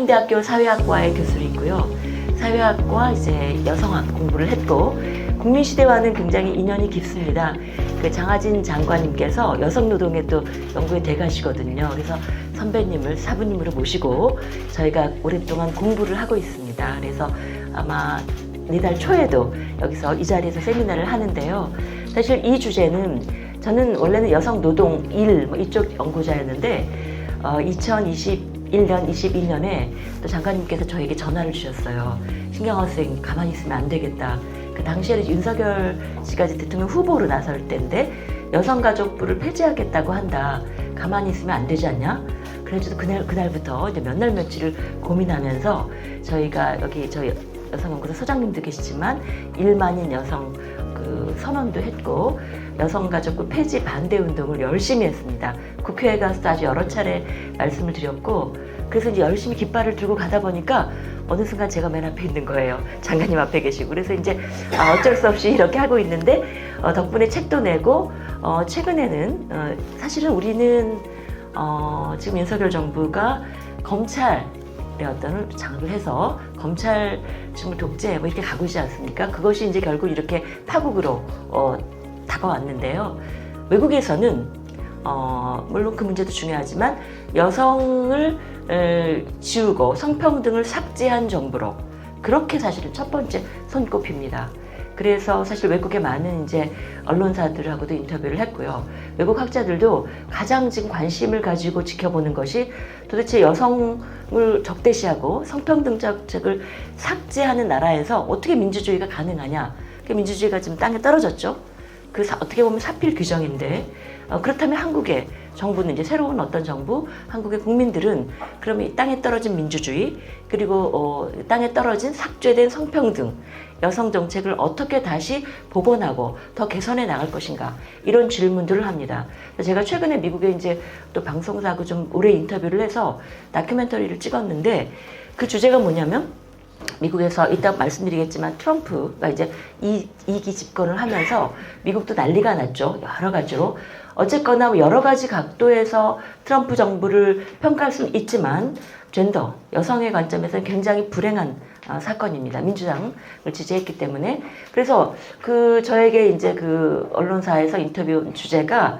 한양대학교 사회학과의 교수로 있고요. 사회학과 이제 여성학 공부를 했고 국민시대와는 굉장히 인연이 깊습니다. 그 장하진 장관님께서 여성노동의 또 연구의 대가시거든요. 그래서 선배님을 사부님으로 모시고 저희가 오랫동안 공부를 하고 있습니다. 그래서 아마 내달 초에도 여기서 이 자리에서 세미나를 하는데요. 사실 이 주제는 저는 원래는 여성노동 뭐 이쪽 연구자였는데 2021년, 22년에 또 장관님께서 저에게 전화를 주셨어요. 신경화 선생님 가만히 있으면 안 되겠다. 그 당시에는 윤석열 씨가 대통령 후보로 나설 때인데 여성가족부를 폐지하겠다고 한다. 가만히 있으면 안 되지 않냐? 그래서 그날부터 이제 몇 날 며칠을 고민하면서 저희가 여기 저희 여성연구소 소장님도 계시지만 1만인 여성 그 선언도 했고 여성가족부 폐지 반대 운동을 열심히 했습니다. 국회에 가서도 아주 여러 차례 말씀을 드렸고 그래서 이제 열심히 깃발을 들고 가다 보니까 어느 순간 제가 맨 앞에 있는 거예요. 장관님 앞에 계시고. 그래서 이제 어쩔 수 없이 이렇게 하고 있는데 덕분에 책도 내고 최근에는 사실은 우리는 지금 윤석열 정부가 검찰의 어떤 장악을 해서 검찰 지금 독재 뭐 이렇게 가고 있지 않습니까? 그것이 이제 결국 이렇게 파국으로 다가왔는데요. 외국에서는 물론 그 문제도 중요하지만 여성을 지우고 성평등을 삭제한 정부로 그렇게 사실은 첫 번째 손꼽힙니다. 그래서 사실 외국의 많은 이제 언론사들하고도 인터뷰를 했고요. 외국 학자들도 가장 지금 관심을 가지고 지켜보는 것이 도대체 여성을 적대시하고 성평등 정책을 삭제하는 나라에서 어떻게 민주주의가 가능하냐. 그 민주주의가 지금 땅에 떨어졌죠. 그 어떻게 보면 사필 규정인데 그렇다면 한국의 정부는 이제 새로운 어떤 정부, 한국의 국민들은 그러면 이 땅에 떨어진 민주주의 그리고 땅에 떨어진 삭제된 성평등, 여성 정책을 어떻게 다시 복원하고 더 개선해 나갈 것인가 이런 질문들을 합니다. 제가 최근에 미국에 이제 또 방송사하고 좀 오래 인터뷰를 해서 다큐멘터리를 찍었는데 그 주제가 뭐냐면 미국에서 이따 말씀드리겠지만 트럼프가 이제 2기 집권을 하면서 미국도 난리가 났죠. 여러 가지로. 어쨌거나 여러 가지 각도에서 트럼프 정부를 평가할 수는 있지만 젠더, 여성의 관점에서는 굉장히 불행한 사건입니다. 민주당을 지지했기 때문에. 그래서 저에게 이제 그 언론사에서 인터뷰 주제가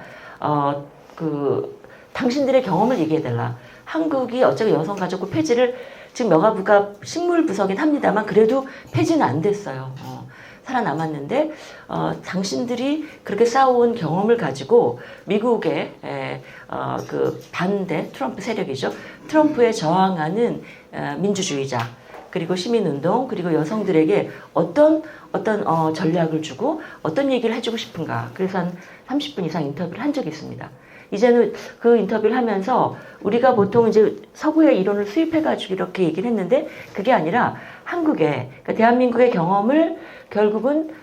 당신들의 경험을 얘기해달라. 한국이 어차피 여성가족부 폐지를 지금 여가부가 식물부서긴 합니다만 그래도 폐지는 안 됐어요. 살아남았는데 당신들이 그렇게 싸워온 경험을 가지고 미국의 그 반대 트럼프 세력이죠. 트럼프에 저항하는 민주주의자 그리고 시민운동 그리고 여성들에게 어떤 전략을 주고 어떤 얘기를 해주고 싶은가. 그래서 한 30분 이상 인터뷰를 한 적이 있습니다. 이제는 그 인터뷰를 하면서 우리가 보통 이제 서구의 이론을 수입해가지고 이렇게 얘기를 했는데 그게 아니라 한국의, 그러니까 대한민국의 경험을 결국은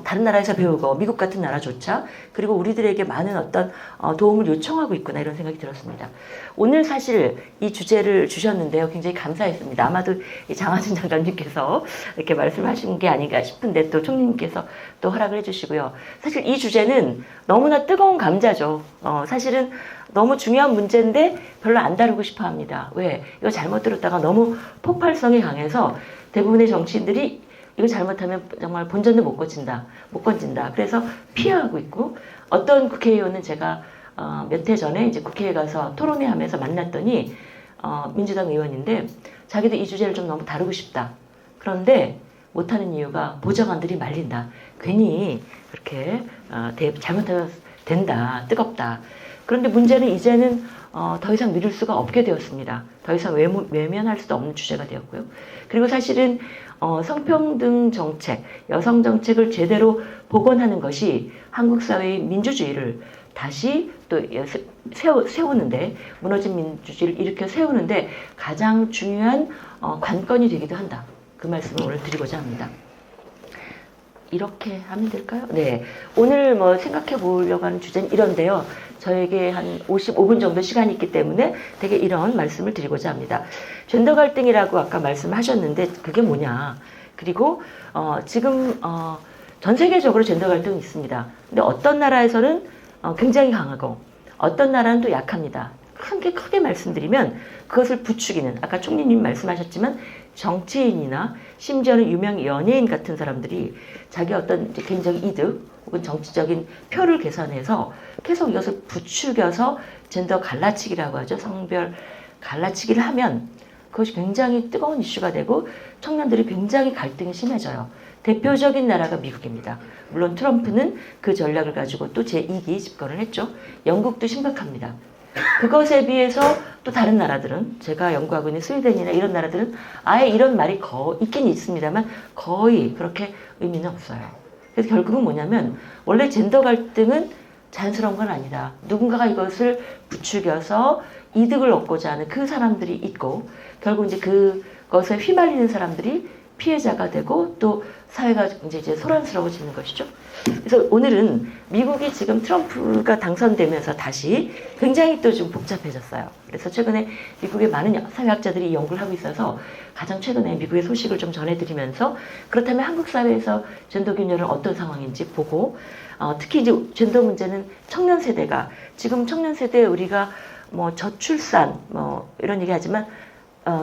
다른 나라에서 배우고 미국 같은 나라조차 그리고 우리들에게 많은 어떤 도움을 요청하고 있구나 이런 생각이 들었습니다. 오늘 사실 이 주제를 주셨는데요. 굉장히 감사했습니다. 아마도 이 장하진 장관님께서 이렇게 말씀하신 게 아닌가 싶은데 또 총리님께서 또 허락을 해주시고요. 사실 이 주제는 너무나 뜨거운 감자죠. 사실은 너무 중요한 문제인데 별로 안 다루고 싶어 합니다. 왜? 이거 잘못 들었다가 너무 폭발성이 강해서 대부분의 정치인들이 이거 잘못하면 정말 본전도 못 건진다. 그래서 피하고 있고 어떤 국회의원은 제가 몇 해 전에 이제 국회에 가서 토론회 하면서 만났더니 민주당 의원인데 자기도 이 주제를 좀 너무 다루고 싶다. 그런데 못하는 이유가 보좌관들이 말린다. 괜히 그렇게 잘못하면 된다. 뜨겁다. 그런데 문제는 이제는 더 이상 미룰 수가 없게 되었습니다. 더 이상 외면할 수도 없는 주제가 되었고요. 그리고 사실은 성평등 정책, 여성 정책을 제대로 복원하는 것이 한국 사회의 민주주의를 다시 또 세우는데 무너진 민주주의를 일으켜 세우는데 가장 중요한 관건이 되기도 한다. 그 말씀을 오늘 드리고자 합니다. 이렇게 하면 될까요? 네. 오늘 생각해 보려고 하는 주제는 이런데요. 저에게 한 55분 정도 시간이 있기 때문에 되게 이런 말씀을 드리고자 합니다. 젠더 갈등이라고 아까 말씀하셨는데 그게 뭐냐. 그리고 지금 전 세계적으로 젠더 갈등이 있습니다. 근데 어떤 나라에서는 굉장히 강하고 어떤 나라는 또 약합니다. 크게 말씀드리면 그것을 부추기는, 아까 총리님 말씀하셨지만 정치인이나 심지어는 유명 연예인 같은 사람들이 자기 어떤 이제 개인적인 이득 혹은 정치적인 표를 계산해서 계속 이것을 부추겨서 젠더 갈라치기라고 하죠. 성별 갈라치기를 하면 그것이 굉장히 뜨거운 이슈가 되고 청년들이 굉장히 갈등이 심해져요. 대표적인 나라가 미국입니다. 물론 트럼프는 그 전략을 가지고 또 제2기 집권을 했죠. 영국도 심각합니다. 그것에 비해서 또 다른 나라들은, 제가 연구하고 있는 스웨덴이나 이런 나라들은 아예 이런 말이 있긴 있습니다만 거의 그렇게 의미는 없어요. 그래서 결국은 뭐냐면 원래 젠더 갈등은 자연스러운 건 아니다. 누군가가 이것을 부추겨서 이득을 얻고자 하는 그 사람들이 있고 결국 이제 그것에 휘말리는 사람들이 피해자가 되고 또 사회가 이제 소란스러워지는 것이죠. 그래서 오늘은 미국이 지금 트럼프가 당선되면서 다시 굉장히 또 좀 복잡해졌어요. 그래서 최근에 미국의 많은 사회학자들이 연구를 하고 있어서 가장 최근에 미국의 소식을 좀 전해드리면서 그렇다면 한국 사회에서 젠더 균열은 어떤 상황인지 보고 특히 이제 젠더 문제는 청년 세대가 지금 청년 세대에 우리가 뭐 저출산 뭐 이런 얘기하지만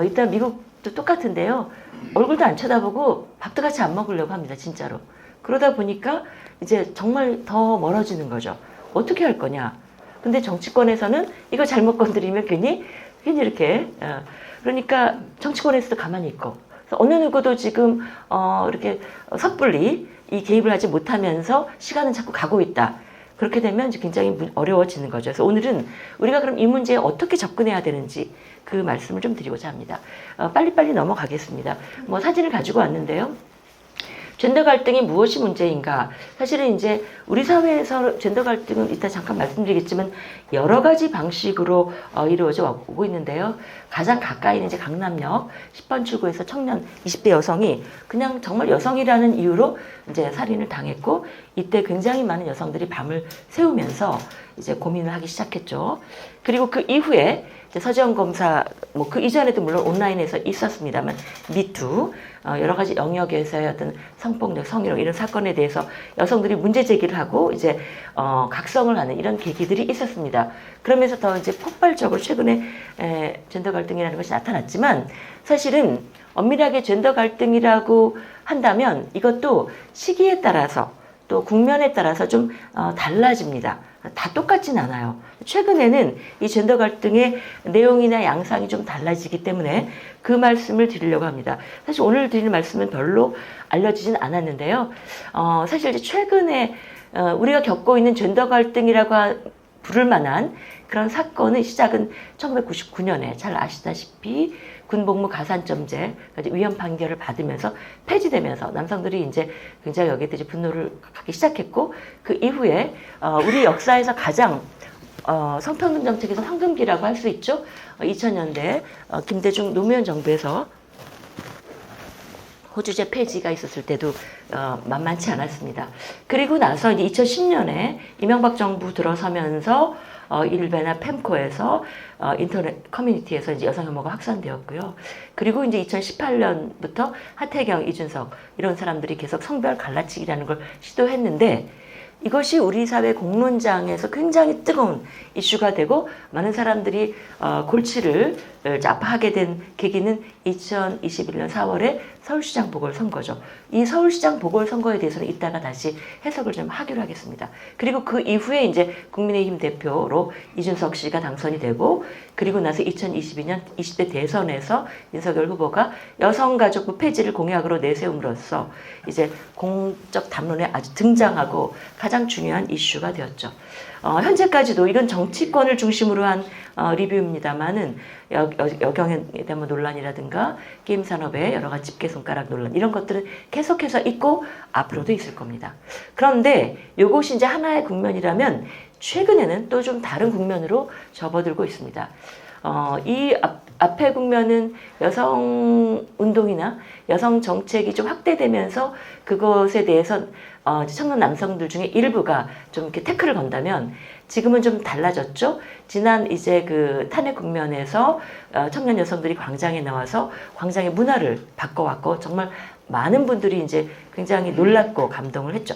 일단 미국도 똑같은데요. 얼굴도 안 쳐다보고 밥도 같이 안 먹으려고 합니다. 진짜로. 그러다 보니까 이제 정말 더 멀어지는 거죠. 어떻게 할 거냐. 근데 정치권에서는 이거 잘못 건드리면 괜히 이렇게 그러니까 정치권에서도 가만히 있고 어느 누구도 지금 이렇게 섣불리 이 개입을 하지 못하면서 시간은 자꾸 가고 있다. 그렇게 되면 이제 굉장히 어려워지는 거죠. 그래서 오늘은 우리가 그럼 이 문제에 어떻게 접근해야 되는지 그 말씀을 좀 드리고자 합니다. 빨리빨리 넘어가겠습니다. 뭐 사진을 가지고 왔는데요. 젠더 갈등이 무엇이 문제인가? 사실은 이제 우리 사회에서 젠더 갈등은 이따 잠깐 말씀드리겠지만 여러 가지 방식으로 이루어져 오고 있는데요. 가장 가까이는 이제 강남역 10번 출구에서 청년 20대 여성이 그냥 정말 여성이라는 이유로 이제 살인을 당했고 이때 굉장히 많은 여성들이 밤을 새우면서 이제 고민을 하기 시작했죠. 그리고 그 이후에 서지현 검사, 뭐 그 이전에도 물론 온라인에서 있었습니다만, 미투, 여러 가지 영역에서의 어떤 성폭력, 성희롱 이런 사건에 대해서 여성들이 문제 제기를 하고 이제 각성을 하는 이런 계기들이 있었습니다. 그러면서 더 이제 폭발적으로 최근에 젠더 갈등이라는 것이 나타났지만 사실은 엄밀하게 젠더 갈등이라고 한다면 이것도 시기에 따라서 또 국면에 따라서 좀 달라집니다. 다 똑같진 않아요. 최근에는 이 젠더 갈등의 내용이나 양상이 좀 달라지기 때문에 그 말씀을 드리려고 합니다. 사실 오늘 드리는 말씀은 별로 알려지진 않았는데요. 사실 이제 최근에 우리가 겪고 있는 젠더 갈등이라고 부를 만한 그런 사건의 시작은 1999년에 잘 아시다시피 군복무 가산점제 위헌 판결을 받으면서 폐지되면서 남성들이 이제 굉장히 여기에 대해 분노를 갖기 시작했고 그 이후에 우리 역사에서 가장 성평등 정책에서 황금기라고 할 수 있죠. 2000년대 김대중 노무현 정부에서 호주제 폐지가 있었을 때도 만만치 않았습니다. 그리고 나서 이제 2010년에 이명박 정부 들어서면서 일베나 펜코에서 인터넷 커뮤니티에서 이제 여성 혐오가 확산되었고요. 그리고 이제 2018년부터 하태경, 이준석 이런 사람들이 계속 성별 갈라치기라는 걸 시도했는데 이것이 우리 사회 공론장에서 굉장히 뜨거운 이슈가 되고 많은 사람들이 골치를 아파하게 된 계기는 2021년 4월에 서울시장 보궐선거죠. 이 서울시장 보궐선거에 대해서는 이따가 다시 해석을 좀 하기로 하겠습니다. 그리고 그 이후에 이제 국민의힘 대표로 이준석 씨가 당선이 되고 그리고 나서 2022년 20대 대선에서 윤석열 후보가 여성가족부 폐지를 공약으로 내세움으로써 이제 공적 담론에 아주 등장하고 가장 중요한 이슈가 되었죠. 현재까지도 이건 정치권을 중심으로 한 리뷰입니다만은 여경에 대한 논란이라든가 게임 산업의 여러 가지 집게 손가락 논란 이런 것들은 계속해서 있고 앞으로도 있을 겁니다. 그런데 이것이 이제 하나의 국면이라면 최근에는 또 좀 다른 국면으로 접어들고 있습니다. 이 앞의 국면은 여성 운동이나 여성 정책이 좀 확대되면서 그것에 대해서 청년 남성들 중에 일부가 좀 이렇게 태클을 건다면 지금은 좀 달라졌죠. 지난 이제 그 탄핵 국면에서 청년 여성들이 광장에 나와서 광장의 문화를 바꿔왔고 정말 많은 분들이 이제 굉장히 놀랐고 감동을 했죠.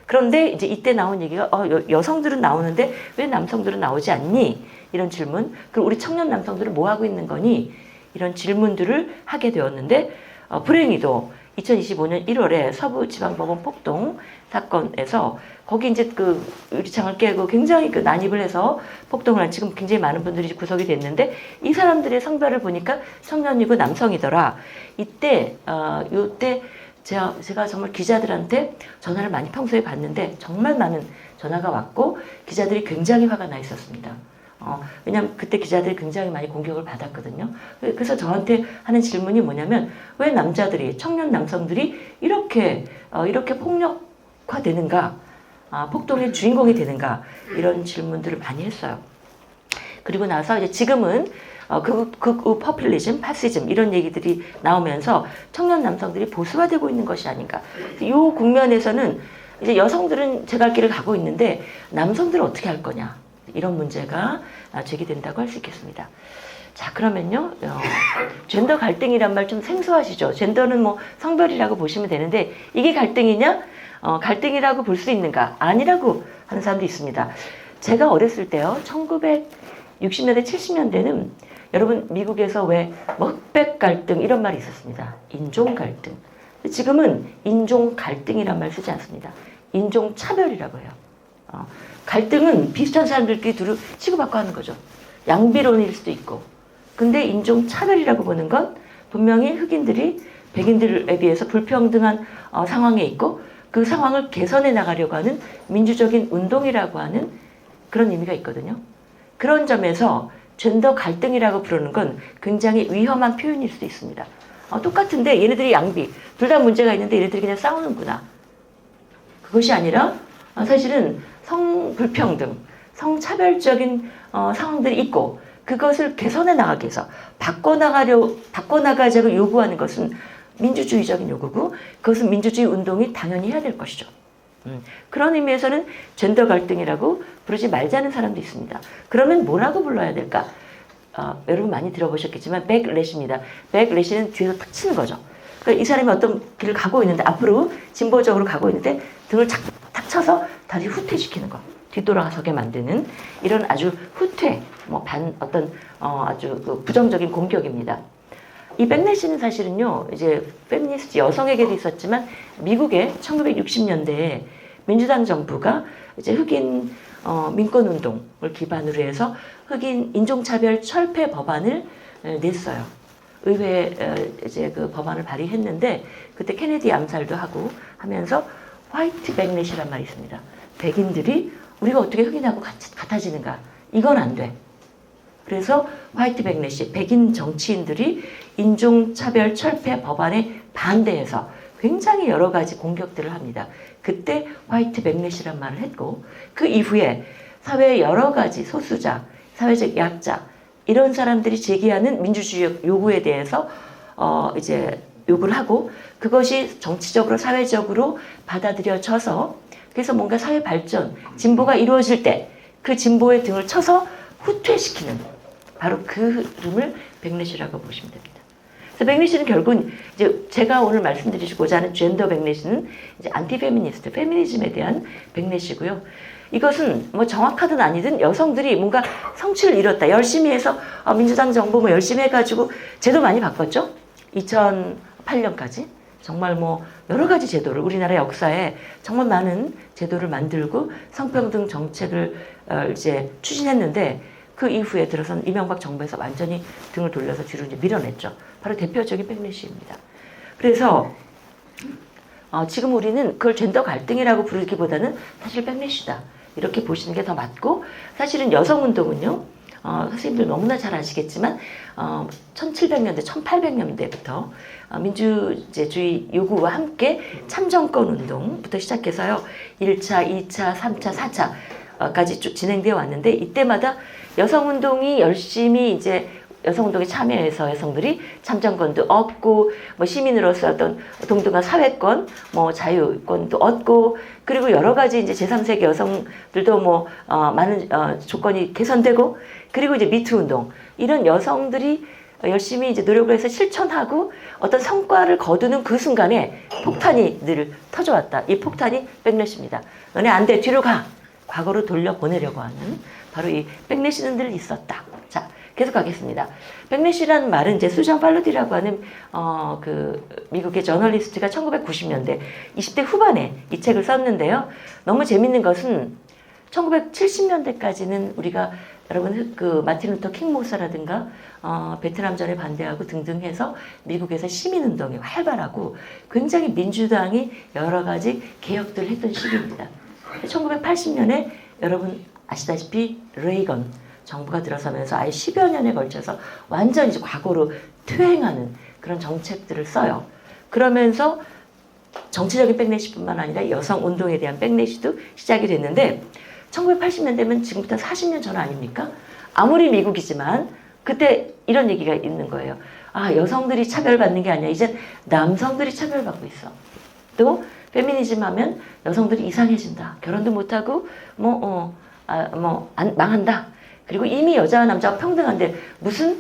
그런데 이제 이때 나온 얘기가 여성들은 나오는데 왜 남성들은 나오지 않니? 이런 질문. 그리고 우리 청년 남성들은 뭐 하고 있는 거니? 이런 질문들을 하게 되었는데 불행히도 2025년 1월에 서부지방법원 폭동 사건에서 거기 이제 그 유리창을 깨고 굉장히 그 난입을 해서 폭동을 한 지금 굉장히 많은 분들이 구속이 됐는데 이 사람들의 성별을 보니까 청년이고 남성이더라. 이때 제가 정말 기자들한테 전화를 많이 평소에 받는데 정말 많은 전화가 왔고 기자들이 굉장히 화가 나 있었습니다. 왜냐면 그때 기자들이 굉장히 많이 공격을 받았거든요. 그래서 저한테 하는 질문이 뭐냐면 왜 남자들이 청년 남성들이 이렇게 폭력화되는가, 폭동의 주인공이 되는가 이런 질문들을 많이 했어요. 그리고 나서 이제 지금은 극우 퍼퓰리즘, 파시즘 이런 얘기들이 나오면서 청년 남성들이 보수화되고 있는 것이 아닌가. 이 국면에서는 이제 여성들은 제 갈 길을 가고 있는데 남성들은 어떻게 할 거냐. 이런 문제가 제기된다고 할 수 있겠습니다. 자, 그러면요. 젠더 갈등이란 말 좀 생소하시죠? 젠더는 뭐 성별이라고 보시면 되는데 이게 갈등이냐? 갈등이라고 볼 수 있는가? 아니라고 하는 사람도 있습니다. 제가 어렸을 때요. 1960년대, 70년대는 여러분 미국에서 왜 먹백 갈등 이런 말이 있었습니다. 인종 갈등. 지금은 인종 갈등이란 말 쓰지 않습니다. 인종 차별이라고 해요. 갈등은 비슷한 사람들끼리 두루 치고받고 하는 거죠. 양비론일 수도 있고. 근데 인종 차별이라고 보는 건 분명히 흑인들이 백인들에 비해서 불평등한 상황에 있고 그 상황을 개선해 나가려고 하는 민주적인 운동이라고 하는 그런 의미가 있거든요. 그런 점에서 젠더 갈등이라고 부르는 건 굉장히 위험한 표현일 수도 있습니다. 똑같은데 얘네들이 양비, 둘 다 문제가 있는데 얘네들이 그냥 싸우는구나. 그것이 아니라 사실은 성불평등, 성차별적인 상황들이 있고 그것을 개선해 나가기 위해서 바꿔나가자고 요구하는 것은 민주주의적인 요구고 그것은 민주주의 운동이 당연히 해야 될 것이죠. 그런 의미에서는 젠더 갈등이라고 부르지 말자는 사람도 있습니다. 그러면 뭐라고 불러야 될까? 여러분 많이 들어보셨겠지만 백래시입니다. 백래시는 뒤에서 탁 치는 거죠. 그러니까 이 사람이 어떤 길을 가고 있는데 앞으로 진보적으로 가고 있는데 등을 탁 쳐서 다시 후퇴시키는 거. 뒤돌아서게 만드는 이런 아주 후퇴, 아주 그 부정적인 공격입니다. 이 백래시는 사실은요, 이제 페미니스트 여성에게도 있었지만 미국의 1960년대에 민주당 정부가 이제 흑인 민권 운동을 기반으로 해서 흑인 인종차별 철폐 법안을 냈어요. 의회에 이제 그 법안을 발의했는데 그때 케네디 암살도 하고 하면서 화이트 백래시란 말이 있습니다. 백인들이 우리가 어떻게 흑인하고 같아지는가? 이건 안 돼. 그래서 화이트 백래시, 백인 정치인들이 인종차별 철폐 법안에 반대해서 굉장히 여러 가지 공격들을 합니다. 그때 화이트 백래시란 말을 했고 그 이후에 사회의 여러 가지 소수자, 사회적 약자 이런 사람들이 제기하는 민주주의 요구에 대해서 이제 요구를 하고 그것이 정치적으로 사회적으로 받아들여져서 그래서 뭔가 사회 발전, 진보가 이루어질 때 그 진보의 등을 쳐서 후퇴시키는 바로 그 흐름을 백래시라고 보시면 됩니다. 그래서 백래시는 결국은 이제 제가 오늘 말씀드리고자 하는 젠더 백래시는 이제 안티페미니스트, 페미니즘에 대한 백래시고요. 이것은 뭐 정확하든 아니든 여성들이 뭔가 성취를 이뤘다. 열심히 해서 민주당 정부 뭐 열심히 해가지고 제도 많이 바꿨죠. 2008년까지. 정말 뭐 여러 가지 제도를 우리나라 역사에 정말 많은 제도를 만들고 성평등 정책을 이제 추진했는데 그 이후에 들어선 이명박 정부에서 완전히 등을 돌려서 뒤로 이제 밀어냈죠. 바로 대표적인 백래시입니다. 그래서 지금 우리는 그걸 젠더 갈등이라고 부르기보다는 사실 백래시다. 이렇게 보시는 게 더 맞고 사실은 여성운동은요. 선생님들 너무나 잘 아시겠지만 1700년대, 1800년대부터 민주주의 요구와 함께 참정권 운동부터 시작해서요. 1차, 2차, 3차, 4차까지 쭉 진행되어 왔는데 이때마다 여성운동이 열심히 이제 여성운동에 참여해서 여성들이 참정권도 얻고 뭐 시민으로서 어떤 동등한 사회권, 뭐 자유권도 얻고 그리고 여러 가지 이제 제3세계 여성들도 뭐 많은 조건이 개선되고 그리고 이제 미투 운동 이런 여성들이 열심히 이제 노력을 해서 실천하고 어떤 성과를 거두는 그 순간에 폭탄이 늘 터져왔다. 이 폭탄이 백래시입니다. 너네 안 돼. 뒤로 가. 과거로 돌려보내려고 하는 바로 이 백래시는 늘 있었다. 자, 계속 가겠습니다. 백래시라는 말은 이제 수잔 팔로디라고 하는 그 미국의 저널리스트가 1990년대 20대 후반에 이 책을 썼는데요. 너무 재밌는 것은 1970년대까지는 우리가 여러분 그 마틴 루터 킹 목사라든가 베트남전에 반대하고 등등 해서 미국에서 시민운동이 활발하고 굉장히 민주당이 여러 가지 개혁들을 했던 시기입니다. 1980년에 여러분 아시다시피 레이건 정부가 들어서면서 아예 10여 년에 걸쳐서 완전히 이제 과거로 퇴행하는 그런 정책들을 써요. 그러면서 정치적인 백래시뿐만 아니라 여성 운동에 대한 백래시도 시작이 됐는데 1980년대면 지금부터 40년 전 아닙니까? 아무리 미국이지만 그때 이런 얘기가 있는 거예요. 아, 여성들이 차별받는 게 아니야. 이젠 남성들이 차별받고 있어. 또 페미니즘 하면 여성들이 이상해진다. 결혼도 못하고 망한다. 그리고 이미 여자와 남자가 평등한데 무슨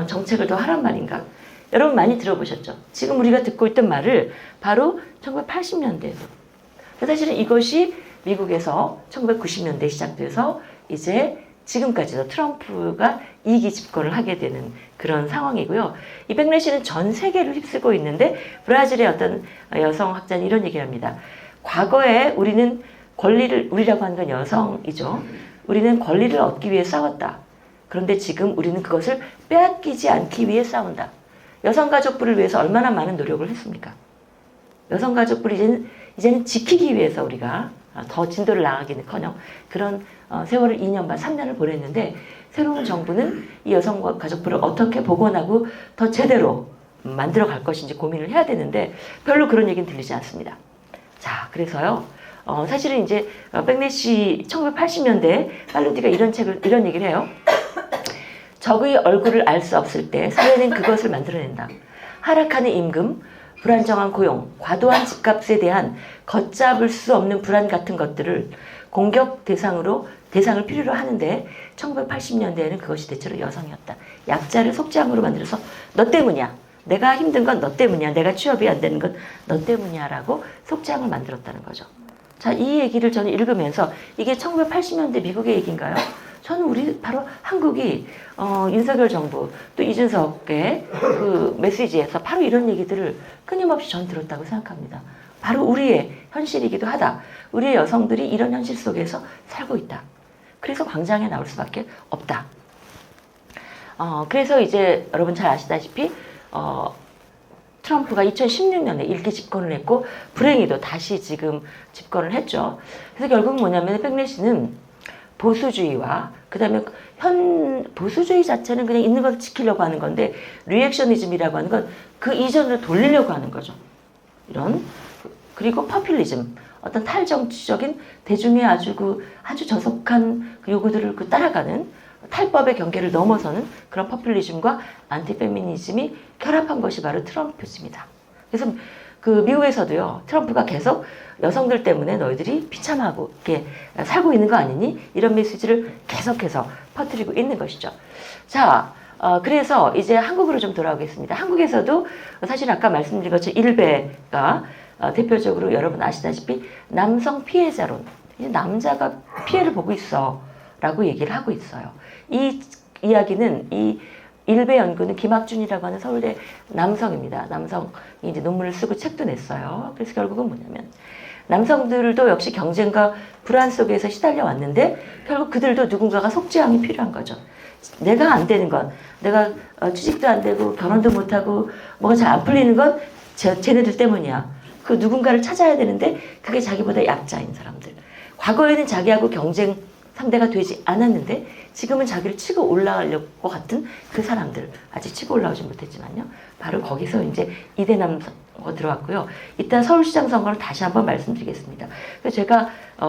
정책을 더 하란 말인가. 여러분 많이 들어보셨죠? 지금 우리가 듣고 있던 말을 바로 1980년대에서. 사실은 이것이 미국에서 1990년대에 시작돼서 이제 지금까지도 트럼프가 2기 집권을 하게 되는 그런 상황이고요. 이 백래시는 전 세계를 휩쓸고 있는데 브라질의 어떤 여성학자는 이런 얘기를 합니다. 과거에 우리는 우리라고 하는 건 여성이죠. 우리는 권리를 얻기 위해 싸웠다. 그런데 지금 우리는 그것을 빼앗기지 않기 위해 싸운다. 여성가족부를 위해서 얼마나 많은 노력을 했습니까? 여성가족부를 이제는 지키기 위해서 우리가 더 진도를 나가기는커녕 그런 세월을 2년 반, 3년을 보냈는데 새로운 정부는 이 여성가족부를 어떻게 복원하고 더 제대로 만들어 갈 것인지 고민을 해야 되는데 별로 그런 얘기는 들리지 않습니다. 자, 그래서요. 사실은 이제 백래시 1980년대 팔로디가 이런 얘기를 해요. 적의 얼굴을 알 수 없을 때 사회는 그것을 만들어낸다. 하락하는 임금, 불안정한 고용, 과도한 집값에 대한 걷잡을 수 없는 불안 같은 것들을 공격 대상을 필요로 하는데 1980년대에는 그것이 대체로 여성이었다. 약자를 속죄함으로 만들어서 너 때문이야. 내가 힘든 건 너 때문이야. 내가 취업이 안 되는 건 너 때문이야. 라고 속죄함을 만들었다는 거죠. 자, 이 얘기를 저는 읽으면서 이게 1980년대 미국의 얘기인가요? 저는 우리 바로 한국이 윤석열 정부 또 이준석의 그 메시지에서 바로 이런 얘기들을 끊임없이 전 들었다고 생각합니다. 바로 우리의 현실이기도 하다. 우리의 여성들이 이런 현실 속에서 살고 있다. 그래서 광장에 나올 수밖에 없다. 그래서 이제 여러분 잘 아시다시피 트럼프가 2016년에 1기 집권을 했고 불행히도 다시 지금 집권을 했죠. 그래서 결국 뭐냐면 백래시는 보수주의와 그다음에 보수주의 자체는 그냥 있는 것을 지키려고 하는 건데 리액셔니즘이라고 하는 건 그 이전으로 돌리려고 하는 거죠. 그리고 퍼퓰리즘, 어떤 탈정치적인 대중의 아주 저속한 그 요구들을 따라가는 탈법의 경계를 넘어서는 그런 퍼퓰리즘과 안티페미니즘이 결합한 것이 바로 트럼프입니다. 그래서 그 미국에서도요, 트럼프가 계속 여성들 때문에 너희들이 비참하고 이렇게 살고 있는 거 아니니? 이런 메시지를 계속해서 퍼뜨리고 있는 것이죠. 자, 그래서 이제 한국으로 좀 돌아오겠습니다. 한국에서도 사실 아까 말씀드린 것처럼 일베가 대표적으로 여러분 아시다시피 남성 피해자론, 남자가 피해를 보고 있어 라고 얘기를 하고 있어요. 이 이야기는 이 일베 연구는 김학준이라고 하는 서울대 남성입니다. 남성이 이제 논문을 쓰고 책도 냈어요. 그래서 결국은 뭐냐면 남성들도 역시 경쟁과 불안 속에서 시달려 왔는데 결국 그들도 누군가가 속죄함이 필요한 거죠. 내가 안 되는 건, 내가 취직도 안 되고 결혼도 못하고 뭐가 잘 안 풀리는 건 쟤네들 때문이야. 그 누군가를 찾아야 되는데 그게 자기보다 약자인 사람들. 과거에는 자기하고 경쟁 상대가 되지 않았는데 지금은 자기를 치고 올라가려고 같은 그 사람들, 아직 치고 올라오지 못했지만요. 바로 거기서 이제 이대남 선거 들어왔고요. 이따 서울시장 선거는 다시 한번 말씀드리겠습니다. 그래서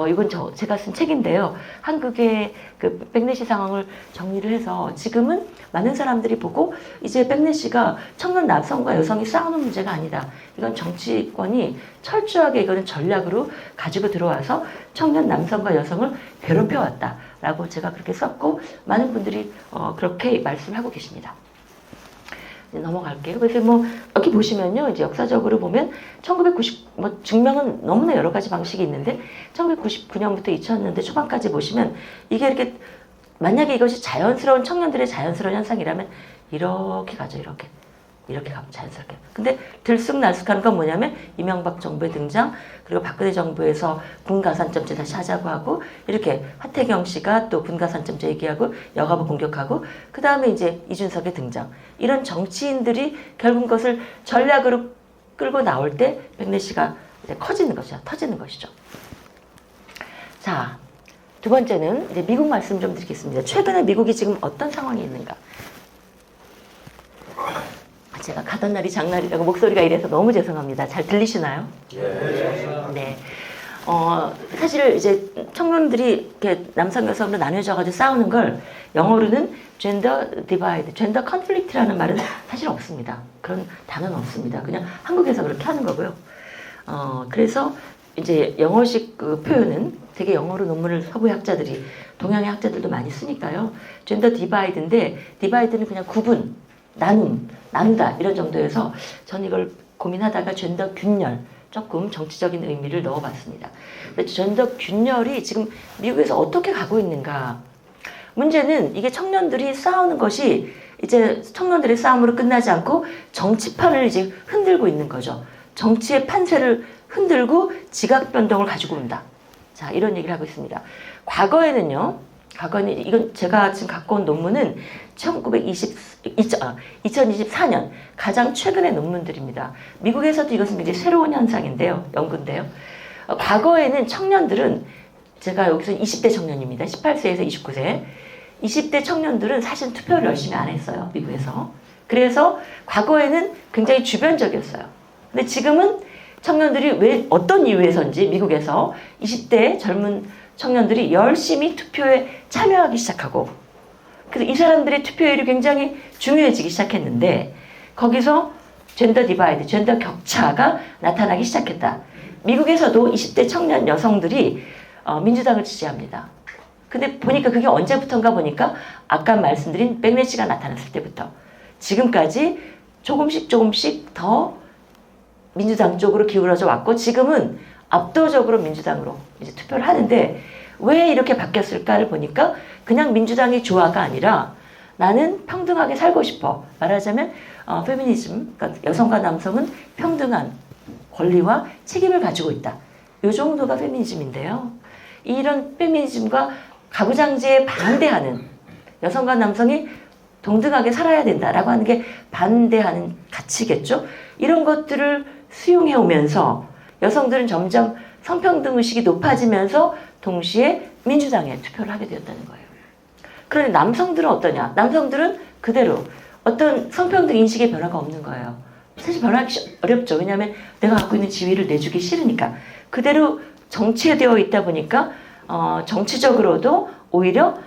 이건 제가 쓴 책인데요. 한국의 그 백래시 상황을 정리를 해서 지금은 많은 사람들이 보고 이제 백래시가 청년 남성과 여성이 싸우는 문제가 아니다. 이건 정치권이 철저하게 이거는 전략으로 가지고 들어와서 청년 남성과 여성을 괴롭혀왔다라고 제가 그렇게 썼고 많은 분들이 그렇게 말씀하고 계십니다. 이제 넘어갈게요. 그래서 뭐 여기 보시면요, 이제 역사적으로 보면 1990 뭐 증명은 너무나 여러 가지 방식이 있는데 1999년부터 2000년대 초반까지 보시면 이게 이렇게 만약에 이것이 자연스러운 청년들의 자연스러운 현상이라면 이렇게 가죠, 이렇게 가면 자연스럽게. 근데 들쑥날쑥한 건 뭐냐면 이명박 정부의 등장, 그리고 박근혜 정부에서 군가산점제 다시 하자고 하고, 이렇게 하태경 씨가 또 군가산점제 얘기하고 여가부 공격하고, 그 다음에 이제 이준석의 등장. 이런 정치인들이 결국 그것을 전략으로 끌고 나올 때 백내 씨가 이제 터지는 것이죠. 자, 두 번째는 이제 미국 말씀 좀 드리겠습니다. 최근에 미국이 지금 어떤 상황이 있는가? 제가 가던 날이 장날이라고 목소리가 이래서 너무 죄송합니다. 잘 들리시나요? 네. 사실 이제 청년들이 이렇게 남성 여성으로 나뉘어져가지고 싸우는 걸 영어로는 젠더 디바이드, 젠더 컨플릭트라는 말은 사실 없습니다. 그런 단어는 없습니다. 그냥 한국에서 그렇게 하는 거고요. 그래서 이제 영어식 그 표현은 되게 영어로 논문을 서구의 학자들이, 동양의 학자들도 많이 쓰니까요. 젠더 디바이드인데, 디바이드는 그냥 구분, 나누다 이런 정도여서 전 이걸 고민하다가 젠더 균열, 조금 정치적인 의미를 넣어봤습니다. 젠더 균열이 지금 미국에서 어떻게 가고 있는가? 문제는 이게 청년들이 싸우는 것이 이제 청년들의 싸움으로 끝나지 않고 정치판을 이제 흔들고 있는 거죠. 정치의 판세를 흔들고 지각 변동을 가지고 온다. 자, 이런 얘기를 하고 있습니다. 과거에는 이건 제가 지금 갖고 온 논문은 2024년 가장 최근의 논문들입니다. 미국에서도 이것은 굉장히 새로운 현상인데요. 연구인데요. 과거에는 청년들은, 제가 여기서 20대 청년입니다. 18세에서 29세. 20대 청년들은 사실 투표를 열심히 안 했어요. 미국에서. 그래서 과거에는 굉장히 주변적이었어요. 근데 지금은 청년들이 왜 어떤 이유에서인지 미국에서 20대 젊은 청년들이 열심히 투표에 참여하기 시작하고, 그래서 이 사람들의 투표율이 굉장히 중요해지기 시작했는데 거기서 젠더 디바이드, 젠더 격차가 나타나기 시작했다. 미국에서도 20대 청년 여성들이 민주당을 지지합니다. 근데 보니까 그게 언제부터인가 보니까 아까 말씀드린 백내 씨가 나타났을 때부터 지금까지 조금씩 더 민주당 쪽으로 기울어져 왔고, 지금은 압도적으로 민주당으로 이제 투표를 하는데, 왜 이렇게 바뀌었을까를 보니까 그냥 민주당이 좋아가 아니라 나는 평등하게 살고 싶어. 말하자면 페미니즘, 그러니까 여성과 남성은 평등한 권리와 책임을 가지고 있다. 이 정도가 페미니즘인데요. 이런 페미니즘과 가부장제에 반대하는, 여성과 남성이 동등하게 살아야 된다라고 하는 게 반대하는 가치겠죠. 이런 것들을 수용해 오면서 여성들은 점점 성평등 의식이 높아지면서 동시에 민주당에 투표를 하게 되었다는 거예요. 그런데 남성들은 어떠냐? 남성들은 그대로 어떤 성평등 인식의 변화가 없는 거예요. 사실 변하기 어렵죠. 왜냐하면 내가 갖고 있는 지위를 내주기 싫으니까. 그대로 정체되어 있다 보니까 정치적으로도 오히려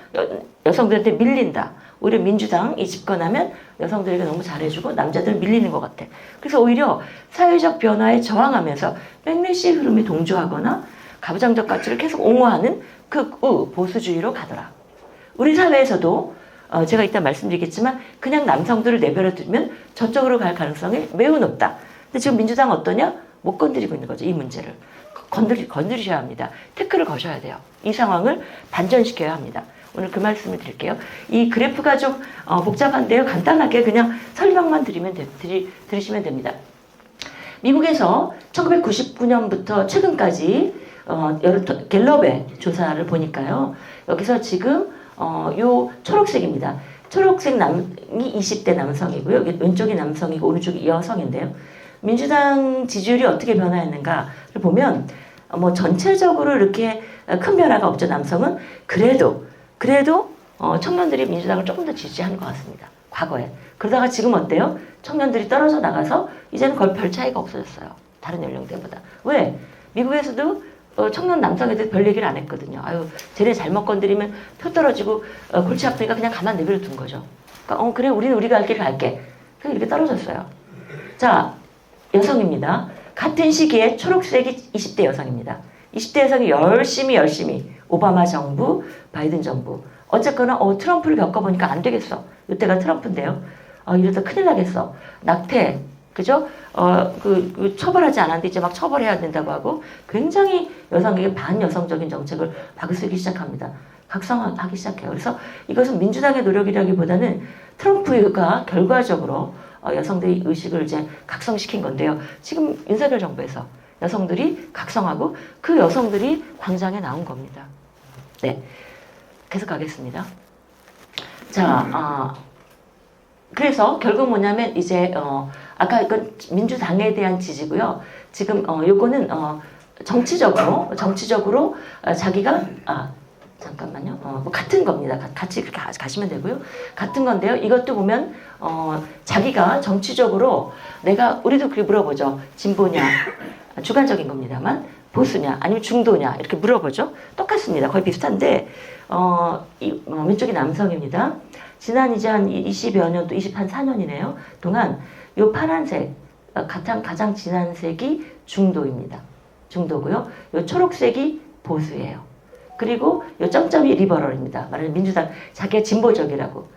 여성들한테 밀린다. 오히려 민주당이 집권하면 여성들에게 너무 잘해주고 남자들은 밀리는 것 같아. 그래서 오히려 사회적 변화에 저항하면서 백래시 흐름에 동조하거나 가부장적 가치를 계속 옹호하는 극우 보수주의로 가더라. 우리 사회에서도 제가 이따 말씀드리겠지만 그냥 남성들을 내버려 두면 저쪽으로 갈 가능성이 매우 높다. 근데 지금 민주당은 어떠냐? 못 건드리고 있는 거죠. 이 문제를. 건드리셔야 합니다. 태클을 거셔야 돼요. 이 상황을 반전시켜야 합니다. 오늘 그 말씀을 드릴게요. 이 그래프가 좀 복잡한데요. 간단하게 그냥 설명만 들으시면 됩니다. 미국에서 1999년부터 최근까지 갤럽의 조사를 보니까요. 여기서 지금 요 초록색입니다. 초록색 남이 20대 남성이고요. 여기 왼쪽이 남성이고 오른쪽이 여성인데요. 민주당 지지율이 어떻게 변화했는가를 보면 뭐 전체적으로 이렇게 큰 변화가 없죠. 남성은 그래도 청년들이 민주당을 조금 더 지지하는 것 같습니다. 과거에. 그러다가 지금 어때요? 청년들이 떨어져 나가서 이제는 거의 별 차이가 없어졌어요. 다른 연령대보다. 왜? 미국에서도 청년 남성에 대해서 별 얘기를 안 했거든요. 아유, 쟤네 잘못 건드리면 표 떨어지고 골치 아프니까 그냥 가만 내버려 둔 거죠. 그러니까 그래, 우리는 우리가 할 길 갈게. 그냥 이렇게 떨어졌어요. 자, 여성입니다. 같은 시기에 초록색이 20대 여성입니다. 20대 여성이 열심히 오바마 정부, 바이든 정부. 어쨌거나 트럼프를 겪어보니까 안 되겠어. 이때가 트럼프인데요. 이러다 큰일 나겠어. 낙태, 그죠? 처벌하지 않았는데 이제 막 처벌해야 된다고 하고 굉장히 여성에게 반여성적인 정책을 막 쓰기 시작합니다. 각성하기 시작해요. 그래서 이것은 민주당의 노력이라기보다는 트럼프가 결과적으로 여성들의 의식을 이제 각성시킨 건데요. 지금 윤석열 정부에서 여성들이 각성하고 그 여성들이 광장에 나온 겁니다. 네, 계속 가겠습니다. 자, 그래서 결국 뭐냐면 이제 아까 이건 민주당에 대한 지지고요. 지금 요거는 정치적으로 자기가 잠깐만요. 뭐 같은 겁니다. 같이 그렇게 가시면 되고요. 같은 건데요. 이것도 보면 자기가 정치적으로 우리도 그렇게 물어보죠. 진보냐, 주관적인 겁니다만 보수냐, 아니면 중도냐 이렇게 물어보죠. 똑같습니다. 거의 비슷한데 왼쪽이 남성입니다. 지난 이제 한 20여 년 또 24년이네요. 동안 요 파란색 가장 진한 색이 중도입니다. 중도고요. 요 초록색이 보수예요. 그리고 요 점점이 리버럴입니다. 말하자면 민주당 자기가 진보적이라고.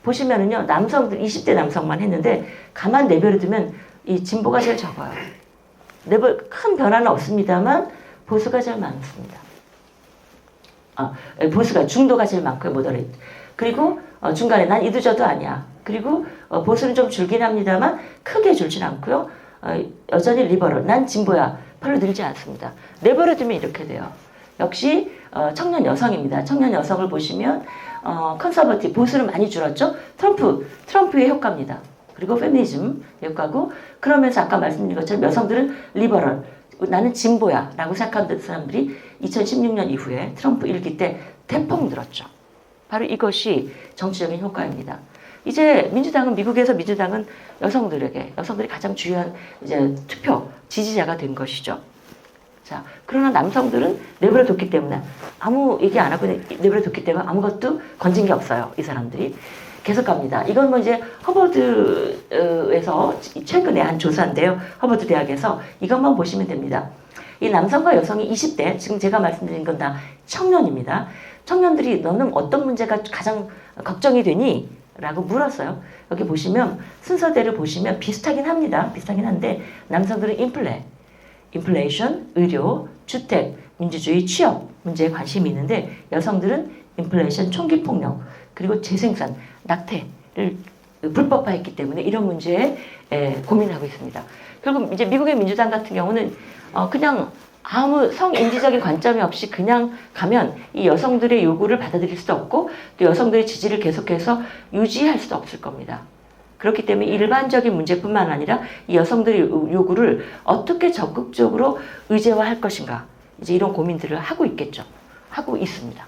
보시면은요, 남성들 20대 남성만 했는데 가만 내버려두면 이 진보가 제일 적어요. 큰 변화는 없습니다만 보수가 제일 많습니다. 보수가 중도가 제일 많고요, 모더레이트. 그리고 중간에 난 이도저도 아니야. 그리고 보수는 좀 줄긴 합니다만 크게 줄진 않고요. 여전히 리버럴, 난 진보야. 별로 늘지 않습니다. 내버려두면 이렇게 돼요. 역시 청년 여성입니다. 청년 여성을 보시면 컨서버티브, 보수는 많이 줄었죠. 트럼프의 효과입니다. 그리고 페미니즘 효과고, 그러면서 아까 말씀드린 것처럼 여성들은 리버럴, 나는 진보야 라고 생각하는 사람들이 2016년 이후에 트럼프 1기 때 대폭 늘었죠. 바로 이것이 정치적인 효과입니다. 이제 미국에서 민주당은 여성들이 가장 중요한 이제 투표, 지지자가 된 것이죠. 자, 그러나 남성들은 내버려뒀기 때문에 아무 얘기 안 하고 내버려뒀기 때문에 아무것도 건진 게 없어요. 이 사람들이. 계속 갑니다. 이건 뭐 이제 허버드에서 최근에 한 조사인데요. 허버드 대학에서 이것만 보시면 됩니다. 이 남성과 여성이 20대, 지금 제가 말씀드린 건 다 청년입니다. 청년들이 너는 어떤 문제가 가장 걱정이 되니? 라고 물었어요. 여기 보시면 순서대로 보시면 비슷하긴 합니다. 비슷하긴 한데 남성들은 인플레이션, 의료, 주택, 민주주의, 취업 문제에 관심이 있는데 여성들은 인플레이션, 총기 폭력, 그리고 재생산, 낙태를 불법화했기 때문에 이런 문제에 고민하고 있습니다. 결국 이제 미국의 민주당 같은 경우는 그냥 아무 성인지적인 관점이 없이 그냥 가면 이 여성들의 요구를 받아들일 수도 없고 또 여성들의 지지를 계속해서 유지할 수도 없을 겁니다. 그렇기 때문에 일반적인 문제뿐만 아니라 이 여성들의 요구를 어떻게 적극적으로 의제화할 것인가, 이제 이런 고민들을 하고 있겠죠. 하고 있습니다.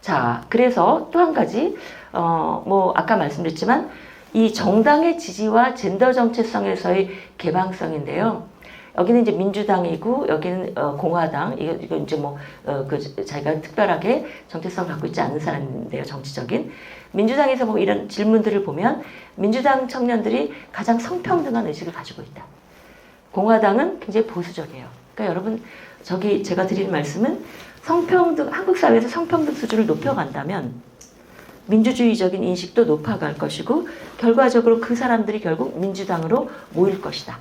자, 그래서 또 한 가지 뭐 아까 말씀드렸지만 이 정당의 지지와 젠더 정체성에서의 개방성인데요. 여기는 이제 민주당이고 여기는 공화당. 이거 이제 뭐 자기가 특별하게 정체성을 갖고 있지 않은 사람인데요. 정치적인. 민주당에서 뭐 이런 질문들을 보면 민주당 청년들이 가장 성평등한 의식을 가지고 있다. 공화당은 굉장히 보수적이에요. 그러니까 여러분 제가 드리는 말씀은 한국 사회에서 성평등 수준을 높여간다면 민주주의적인 인식도 높아갈 것이고 결과적으로 그 사람들이 결국 민주당으로 모일 것이다.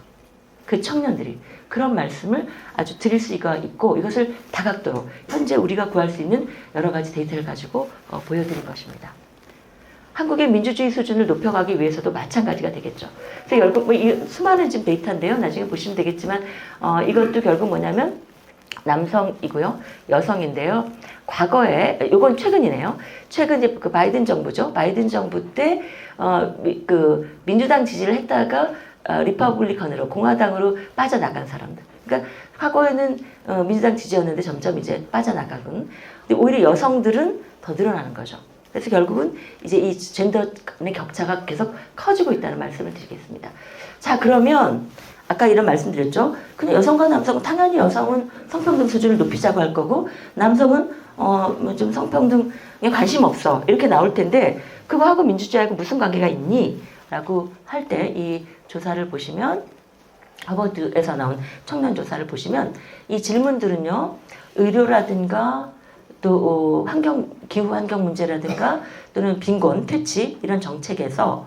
그 청년들이 그런 말씀을 아주 드릴 수가 있고 이것을 다각도로 현재 우리가 구할 수 있는 여러 가지 데이터를 가지고 보여드린 것입니다. 한국의 민주주의 수준을 높여가기 위해서도 마찬가지가 되겠죠. 그래서 결국 뭐 이 수많은 지금 데이터인데요. 나중에 보시면 되겠지만 이것도 결국 뭐냐면 남성이고요, 여성인데요. 과거에 이건 최근이네요. 최근 이제 그 바이든 정부죠. 바이든 정부 때 그 민주당 지지를 했다가 리퍼블리컨으로 공화당으로 빠져나간 사람들. 그러니까 과거에는 민주당 지지였는데 점점 이제 빠져나가군. 근데 오히려 여성들은 더 늘어나는 거죠. 그래서 결국은 이제 이 젠더 간의 격차가 계속 커지고 있다는 말씀을 드리겠습니다. 자, 그러면 아까 이런 말씀 드렸죠. 그냥 여성과 남성은 당연히 여성은 성평등 수준을 높이자고 할 거고 남성은 뭐 좀 성평등에 관심 없어 이렇게 나올 텐데 그거하고 민주주의하고 무슨 관계가 있니? 라고 할 때 이 조사를 보시면 하버드에서 나온 청년 조사를 보시면 이 질문들은요. 의료라든가 또 기후 환경 문제라든가 또는 빈곤, 퇴치 이런 정책에서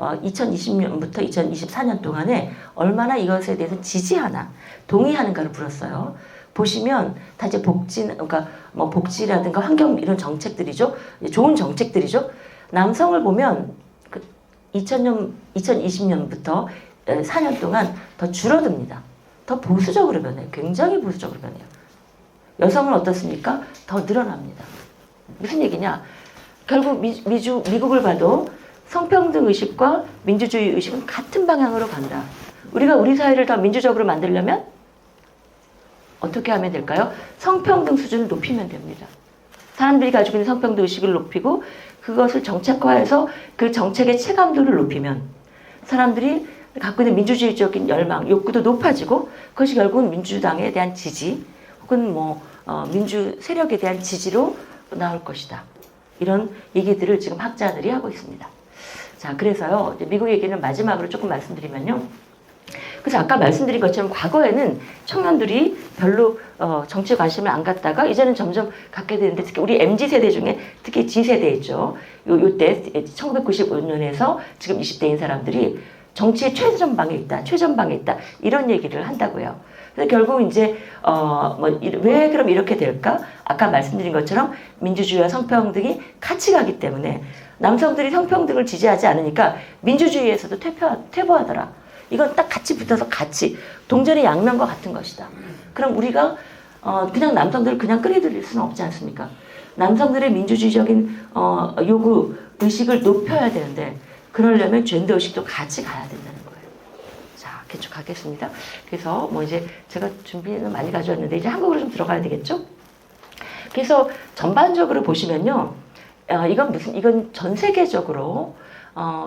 2020년부터 2024년 동안에 얼마나 이것에 대해서 지지하나, 동의하는가를 물었어요. 보시면 다 이제 그러니까 뭐 복지라든가 환경 이런 정책들이죠. 좋은 정책들이죠. 남성을 보면 2020년부터 4년 동안 더 줄어듭니다. 더 보수적으로 변해요. 굉장히 보수적으로 변해요. 여성은 어떻습니까? 더 늘어납니다. 무슨 얘기냐? 결국 미국을 봐도 성평등 의식과 민주주의 의식은 같은 방향으로 간다. 우리가 우리 사회를 더 민주적으로 만들려면 어떻게 하면 될까요? 성평등 수준을 높이면 됩니다. 사람들이 가지고 있는 성평등 의식을 높이고 그것을 정책화해서 그 정책의 체감도를 높이면 사람들이 갖고 있는 민주주의적인 열망, 욕구도 높아지고 그것이 결국은 민주당에 대한 지지 혹은 민주 세력에 대한 지지로 나올 것이다. 이런 얘기들을 지금 학자들이 하고 있습니다. 자, 그래서요, 미국 얘기는 마지막으로 조금 말씀드리면요. 그래서 아까 말씀드린 것처럼 과거에는 청년들이 별로 정치에 관심을 안 갖다가 이제는 점점 갖게 되는데 특히 우리 MZ세대 중에 특히 G세대 있죠. 요때 1995년에서 지금 20대인 사람들이 정치의 최전방에 있다. 이런 얘기를 한다고요. 그래서 결국 이제 왜 그럼 이렇게 될까? 아까 말씀드린 것처럼 민주주의와 성평등이 같이 가기 때문에 남성들이 성평등을 지지하지 않으니까 민주주의에서도 퇴보하더라. 이건 딱 같이 붙어서 같이 동전의 양면과 같은 것이다. 그럼 우리가 그냥 남성들을 그냥 끌어들일 수는 없지 않습니까? 남성들의 민주주의적인 요구 의식을 높여야 되는데 그러려면 젠더 의식도 같이 가야 된다는 거예요. 자, 계속 가겠습니다. 그래서 이제 제가 준비는 많이 가져왔는데 이제 한국으로 좀 들어가야 되겠죠? 그래서 전반적으로 보시면요, 이건 전 세계적으로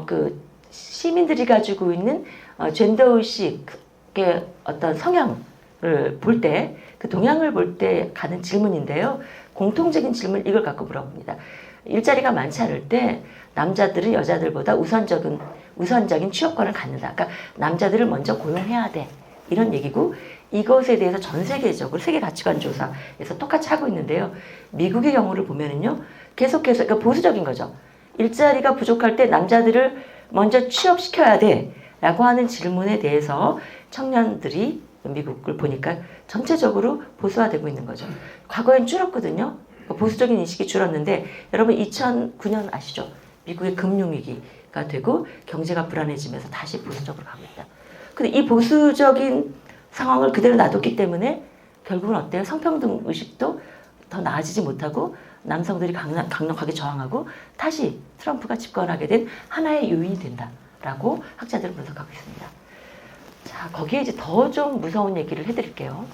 그 시민들이 가지고 있는 젠더 의식의 어떤 성향을 볼 때, 그 동향을 볼 때 가는 질문인데요. 공통적인 질문 이걸 갖고 물어봅니다. 일자리가 많지 않을 때 남자들은 여자들보다 우선적인 취업권을 갖는다. 그러니까 남자들을 먼저 고용해야 돼. 이런 얘기고 이것에 대해서 전 세계적으로 세계 가치관 조사에서 똑같이 하고 있는데요. 미국의 경우를 보면은요. 계속해서 그러니까 보수적인 거죠. 일자리가 부족할 때 남자들을 먼저 취업시켜야 돼. 라고 하는 질문에 대해서 청년들이 미국을 보니까 전체적으로 보수화되고 있는 거죠. 과거엔 줄었거든요. 보수적인 인식이 줄었는데 여러분 2009년 아시죠? 미국의 금융위기가 되고 경제가 불안해지면서 다시 보수적으로 가고 있다. 근데 이 보수적인 상황을 그대로 놔뒀기 때문에 결국은 어때요? 성평등 의식도 더 나아지지 못하고 남성들이 강력하게 저항하고 다시 트럼프가 집권하게 된 하나의 요인이 된다라고 학자들은 분석하고 있습니다. 자, 거기에 이제 더 좀 무서운 얘기를 해드릴게요.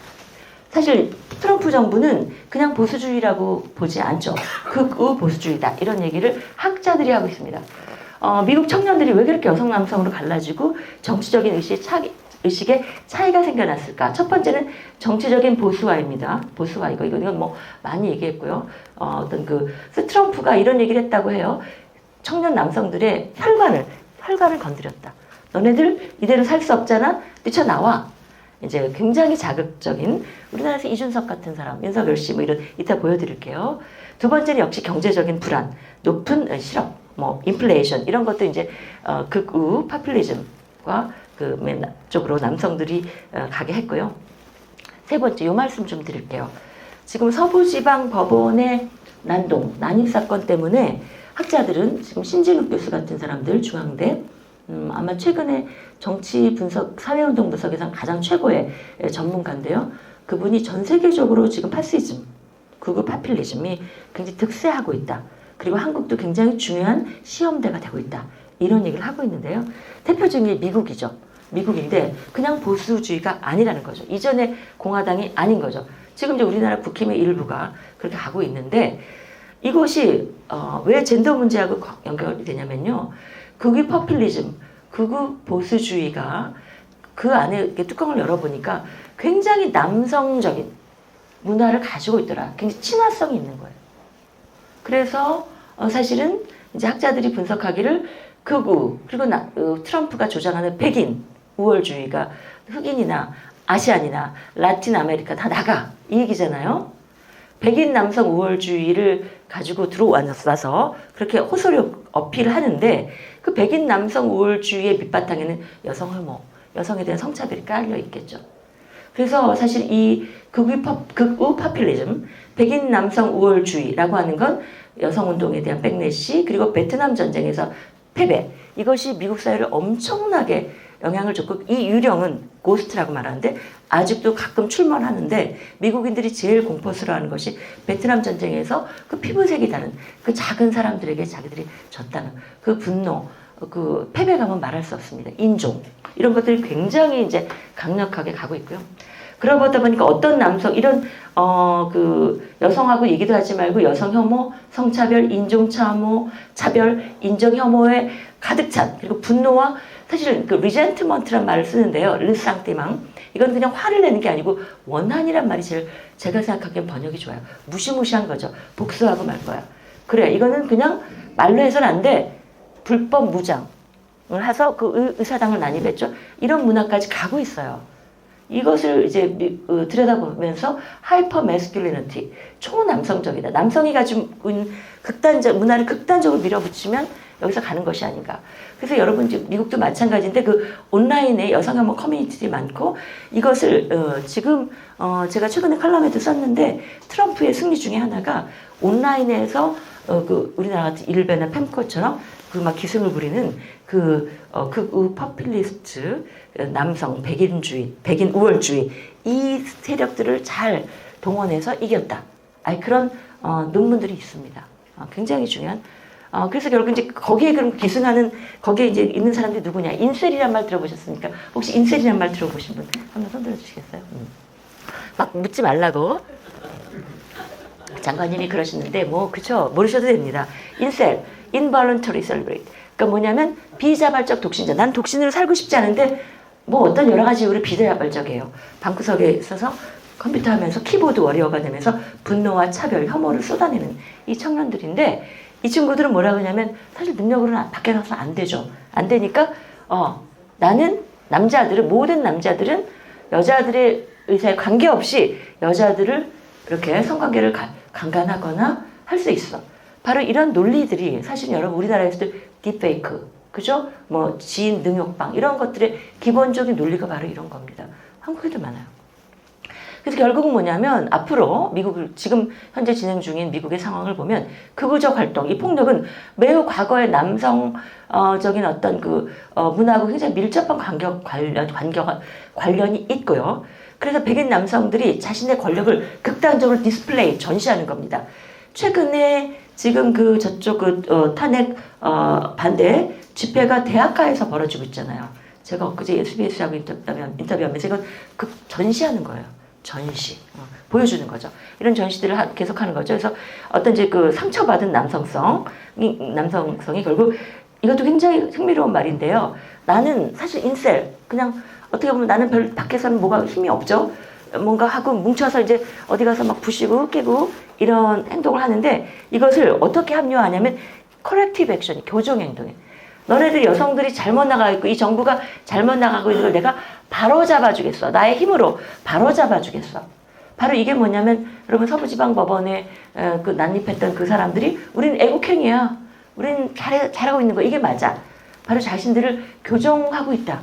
사실 트럼프 정부는 그냥 보수주의라고 보지 않죠. 극우 보수주의다. 이런 얘기를 학자들이 하고 있습니다. 미국 청년들이 왜 그렇게 여성 남성으로 갈라지고 정치적인 의식에 차이가 생겨났을까? 첫 번째는 정치적인 보수화입니다. 보수화 이건 많이 얘기했고요. 트럼프가 이런 얘기를 했다고 해요. 청년 남성들의 혈관을 건드렸다. 너네들 이대로 살 수 없잖아. 뛰쳐나와. 이제 굉장히 자극적인 우리나라에서 이준석 같은 사람, 윤석열 씨 이따 보여드릴게요. 두 번째는 역시 경제적인 불안, 높은 실업, 인플레이션 이런 것도 이제 극우 파퓰리즘과 그 맨 쪽으로 남성들이 가게 했고요. 세 번째, 요 말씀 좀 드릴게요. 지금 서부지방 법원의 난입 사건 때문에 학자들은 지금 신진욱 교수 같은 사람들 중앙대 아마 최근에 정치 분석, 사회운동 분석에서 가장 최고의 전문가인데요. 그분이 전 세계적으로 지금 파시즘, 극우 파퓰리즘이 굉장히 득세하고 있다. 그리고 한국도 굉장히 중요한 시험대가 되고 있다. 이런 얘기를 하고 있는데요. 대표적인 게 미국이죠. 미국인데 그냥 보수주의가 아니라는 거죠. 이전에 공화당이 아닌 거죠. 지금 이제 우리나라 국힘의 일부가 그렇게 가고 있는데 이것이 왜 젠더 문제하고 연결이 되냐면요. 극우 포퓰리즘, 극우 보수주의가 그 안에 이렇게 뚜껑을 열어보니까 굉장히 남성적인 문화를 가지고 있더라. 굉장히 친화성이 있는 거예요. 그래서 사실은 이제 학자들이 분석하기를 극우 그리고 트럼프가 조장하는 백인 우월주의가 흑인이나 아시안이나 라틴 아메리카 다 나가 이 얘기잖아요. 백인 남성 우월주의를 가지고 들어와서 그렇게 호소력 어필하는데 그 백인 남성 우월주의의 밑바탕에는 여성 혐오, 여성에 대한 성차별이 깔려 있겠죠. 그래서 사실 이 극우 파퓰리즘, 백인 남성 우월주의라고 하는 건 여성운동에 대한 백래시, 그리고 베트남 전쟁에서 패배, 이것이 미국 사회를 엄청나게 영향을 줬고, 이 유령은 고스트라고 말하는데 아직도 가끔 출몰하는데, 미국인들이 제일 공포스러워하는 것이 베트남 전쟁에서 그 피부색이 다른 그 작은 사람들에게 자기들이 졌다는 그 분노, 그 패배감은 말할 수 없습니다. 인종, 이런 것들이 굉장히 이제 강력하게 가고 있고요. 그러다 보니까 어떤 남성, 이런 그 여성하고 얘기도 하지 말고 여성 혐오, 성차별, 인종 차별, 인정 혐오에 가득 찬, 그리고 분노와, 사실 그 리젠트먼트란 말을 쓰는데요. 르상티망. 이건 그냥 화를 내는 게 아니고 원한이란 말이 제가 생각하기엔 번역이 좋아요. 무시무시한 거죠. 복수하고 말 거야. 그래, 이거는 그냥 말로 해서는 안 돼. 불법 무장을 해서 그 의사당을 난입했죠. 이런 문화까지 가고 있어요. 이것을 이제 들여다보면서 하이퍼 매스큘리니티, 초남성적이다. 남성이 가지고 있는 문화를 극단적으로 밀어붙이면 여기서 가는 것이 아닌가. 그래서 여러분 이제 미국도 마찬가지인데 그 온라인에 여성 혐오 커뮤니티들이 많고, 이것을 지금 제가 최근에 칼럼에도 썼는데, 트럼프의 승리 중에 하나가 온라인에서 그 우리나라 같은 일베나 팸코처럼 그 막 기승을 부리는 그 파퓰리스트 남성 백인주의, 백인 우월주의, 이 세력들을 잘 동원해서 이겼다. 그런 논문들이 있습니다. 굉장히 중요한. 그래서 결국 이제 거기에 그럼 기승하는, 거기에 이제 있는 사람들이 누구냐? 인셀이란 말 들어보셨습니까? 혹시 인셀이란 말 들어보신 분 한번 손 들어주시겠어요? 막 묻지 말라고. 장관님이 그러시는데 뭐 그쵸, 모르셔도 됩니다. 인셀, involuntary celibate. 그러니까 뭐냐면 비자발적 독신자. 난 독신으로 살고 싶지 않은데 뭐 어떤 여러 가지 이유로 비자발적이에요. 방구석에 있어서 컴퓨터 하면서 키보드 워리어가 되면서 분노와 차별, 혐오를 쏟아내는 이 청년들인데, 이 친구들은 뭐라고 하냐면 사실 능력으로는 밖에 나가서 안 되죠. 안 되니까 나는 모든 남자들은 여자들의 의사에 관계없이 여자들을 이렇게 성관계를 강간하거나 할 수 있어. 바로 이런 논리들이 사실 여러분 우리나라에서도 딥페이크, 그죠? 뭐 지인 능욕방, 이런 것들의 기본적인 논리가 바로 이런 겁니다. 한국에도 많아요. 그래서 결국은 뭐냐면 앞으로 미국을 지금 현재 진행 중인 미국의 상황을 보면 극우적 활동, 이 폭력은 매우 과거의 남성적인 어떤 그 문화하고 굉장히 밀접한 관련이 있고요. 그래서 백인 남성들이 자신의 권력을 극단적으로 디스플레이, 전시하는 겁니다. 최근에 지금 탄핵 반대 집회가 대학가에서 벌어지고 있잖아요. 제가 엊그제 SBS하고 인터뷰하면서 이건 전시하는 거예요. 전시. 보여주는 거죠. 이런 전시들을 계속하는 거죠. 그래서 어떤 이제 그 상처받은 남성성이 결국, 이것도 굉장히 흥미로운 말인데요. 나는 사실 인셀, 그냥 어떻게 보면 나는 별 밖에서는 뭐가 힘이 없죠. 뭔가 하고 뭉쳐서 이제 어디 가서 막 부시고 깨고 이런 행동을 하는데, 이것을 어떻게 합리화하냐면 커렉티브 액션이, 교정 행동에. 너네들 여성들이 잘못 나가고 있고 이 정부가 잘못 나가고 있는 걸 내가 바로 잡아주겠어. 나의 힘으로 바로 잡아주겠어. 바로 이게 뭐냐면 여러분 서부지방법원에 그 난입했던 그 사람들이 우린 애국행위야. 우린 잘하고 있는 거, 이게 맞아. 바로 자신들을 교정하고 있다.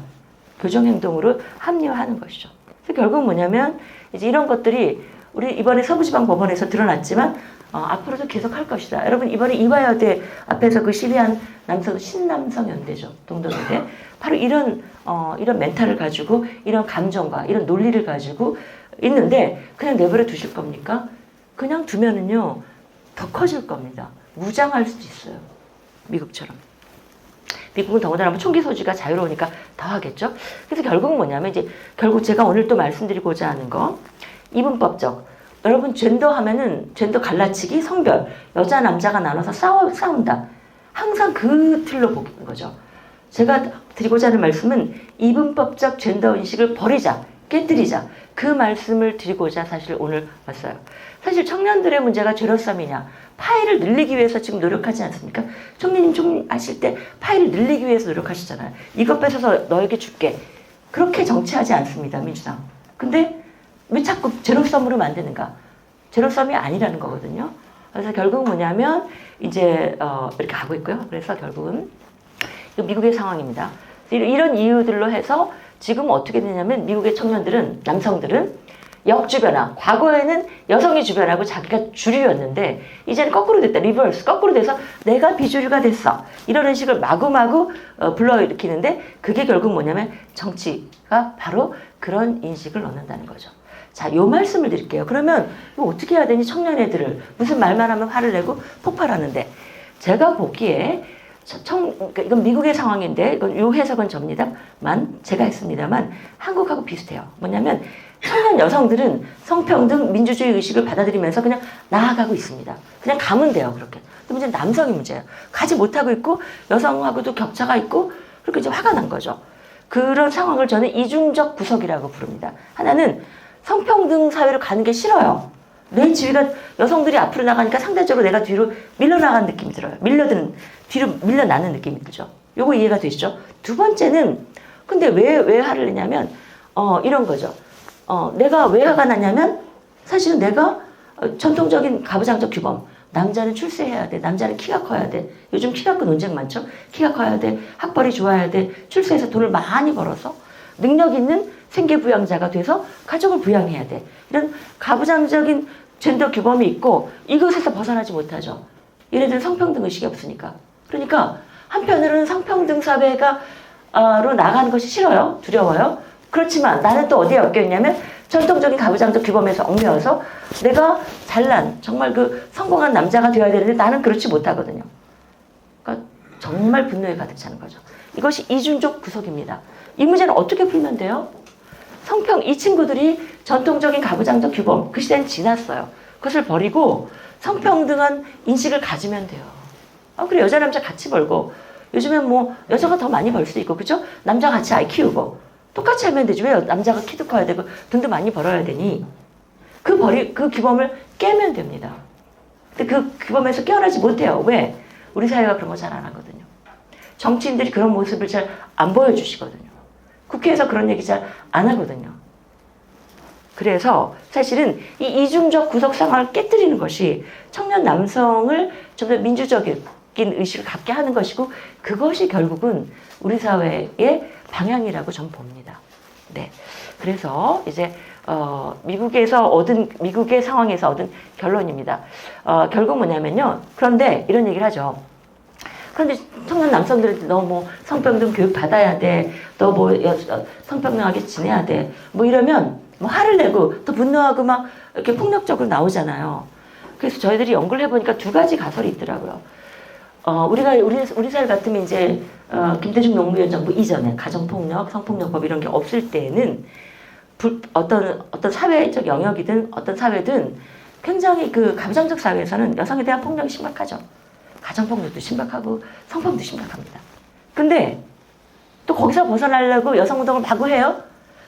교정행동으로 합리화하는 것이죠. 그래서 결국 뭐냐면 이제 이런 것들이 우리 이번에 서부지방법원에서 드러났지만 앞으로도 계속 할 것이다. 여러분 이번에 이화여대 앞에서 그 시위한 남성, 신남성연대죠. 동덕연대. 바로 이런 멘탈을 가지고 이런 감정과 이런 논리를 가지고 있는데, 그냥 내버려 두실 겁니까? 그냥 두면은요 더 커질 겁니다. 무장할 수도 있어요. 미국처럼. 미국은 더군다나 총기 소지가 자유로우니까 더 하겠죠. 그래서 결국은 뭐냐면 결국 제가 오늘 또 말씀드리고자 하는 거, 이분법적. 여러분 젠더 하면은 젠더 갈라치기, 성별, 여자 남자가 나눠서 싸운다. 항상 그 틀로 보는 거죠. 제가 드리고자 하는 말씀은 이분법적 젠더 인식을 버리자, 깨뜨리자. 그 말씀을 드리고자 사실 오늘 왔어요. 사실 청년들의 문제가 제로섬이냐, 파이를 늘리기 위해서 지금 노력하지 않습니까? 총리님 좀 아실 때 파이를 늘리기 위해서 노력하시잖아요. 이것 뺏어서 너에게 줄게. 그렇게 정치하지 않습니다, 민주당. 근데 왜 자꾸 제로섬으로 만드는가? 제로섬이 아니라는 거거든요. 그래서 결국 뭐냐면 이제 이렇게 가고 있고요. 그래서 결국은 미국의 상황입니다. 이런 이유들로 해서 지금 어떻게 되냐면 미국의 청년들은 남성들은 역주변화. 과거에는 여성이 주변하고 자기가 주류였는데 이제는 거꾸로 됐다. 리버스. 거꾸로 돼서 내가 비주류가 됐어. 이런 식을 마구마구 불러일으키는데 그게 결국 뭐냐면 정치가 바로 그런 인식을 넣는다는 거죠. 자, 요 말씀을 드릴게요. 그러면 이거 어떻게 해야 되니? 청년 애들을 무슨 말만 하면 화를 내고 폭발하는데 제가 보기에 그러니까 이건 미국의 상황인데 이건 요 해석은 접니다만 제가 했습니다만 한국하고 비슷해요. 뭐냐면 청년 여성들은 성평등 민주주의 의식을 받아들이면서 그냥 나아가고 있습니다. 그냥 가면 돼요. 그렇게. 근데 문제는 남성이 문제예요. 가지 못하고 있고 여성하고도 격차가 있고 그렇게 이제 화가 난 거죠. 그런 상황을 저는 이중적 구석이라고 부릅니다. 하나는 성평등 사회로 가는 게 싫어요. 내 지위가 여성들이 앞으로 나가니까 상대적으로 내가 뒤로 밀려나가는 느낌이 들어요. 뒤로 밀려나는 느낌이 들죠. 요거 이해가 되시죠? 두 번째는 근데 왜 화를 내냐면 이런 거죠. 내가 왜 화가 나냐면 사실은 내가 전통적인 가부장적 규범 남자는 출세해야 돼. 남자는 키가 커야 돼. 요즘 키 갖고 논쟁 많죠. 키가 커야 돼. 학벌이 좋아야 돼. 출세해서 돈을 많이 벌어서 능력 있는 생계부양자가 돼서 가족을 부양해야 돼. 이런 가부장적인 젠더 규범이 있고 이것에서 벗어나지 못하죠. 얘네들은 성평등 의식이 없으니까. 그러니까 한편으로는 성평등 사회가 로 나가는 것이 싫어요. 두려워요. 그렇지만 나는 또 어디에 엮여있냐면 전통적인 가부장적 규범에서 얽매여서 내가 잘난 정말 그 성공한 남자가 되어야 되는데 나는 그렇지 못하거든요. 그러니까 정말 분노에 가득 차는 거죠. 이것이 이중적 구석입니다. 이 문제는 어떻게 풀면 돼요? 이 친구들이 전통적인 가부장적 규범, 그 시대는 지났어요. 그것을 버리고 성평등한 인식을 가지면 돼요. 그래, 여자, 남자 같이 벌고, 요즘엔 뭐, 여자가 더 많이 벌 수 있고, 그죠? 남자 같이 아이 키우고, 똑같이 하면 되지. 왜 남자가 키도 커야 되고, 돈도 많이 벌어야 되니? 그 규범을 깨면 됩니다. 근데 그 규범에서 깨어나지 못해요. 왜? 우리 사회가 그런 거 잘 안 하거든요. 정치인들이 그런 모습을 잘 안 보여주시거든요. 국회에서 그런 얘기 잘 안 하거든요. 그래서 사실은 이 이중적 구석 상황을 깨뜨리는 것이 청년 남성을 좀 더 민주적인 의식을 갖게 하는 것이고 그것이 결국은 우리 사회의 방향이라고 저는 봅니다. 네. 그래서 이제 미국의 상황에서 얻은 결론입니다. 결국 뭐냐면요. 그런데 이런 얘기를 하죠. 그런데 청년 남성들한테 너 뭐 성평등 교육 받아야 돼. 너 뭐 성평등하게 지내야 돼. 뭐 이러면 뭐 화를 내고 또 분노하고 막 이렇게 폭력적으로 나오잖아요. 그래서 저희들이 연구를 해보니까 두 가지 가설이 있더라고요. 우리 사회 같으면 이제 김대중 노무현 정부 이전에 가정폭력, 성폭력법 이런 게 없을 때는 어떤 사회적 영역이든 어떤 사회든 굉장히 그 가부장적 사회에서는 여성에 대한 폭력이 심각하죠. 가정폭력도 심각하고 성폭력도 심각합니다. 근데 또 거기서 벗어나려고 여성운동을 마구 해요.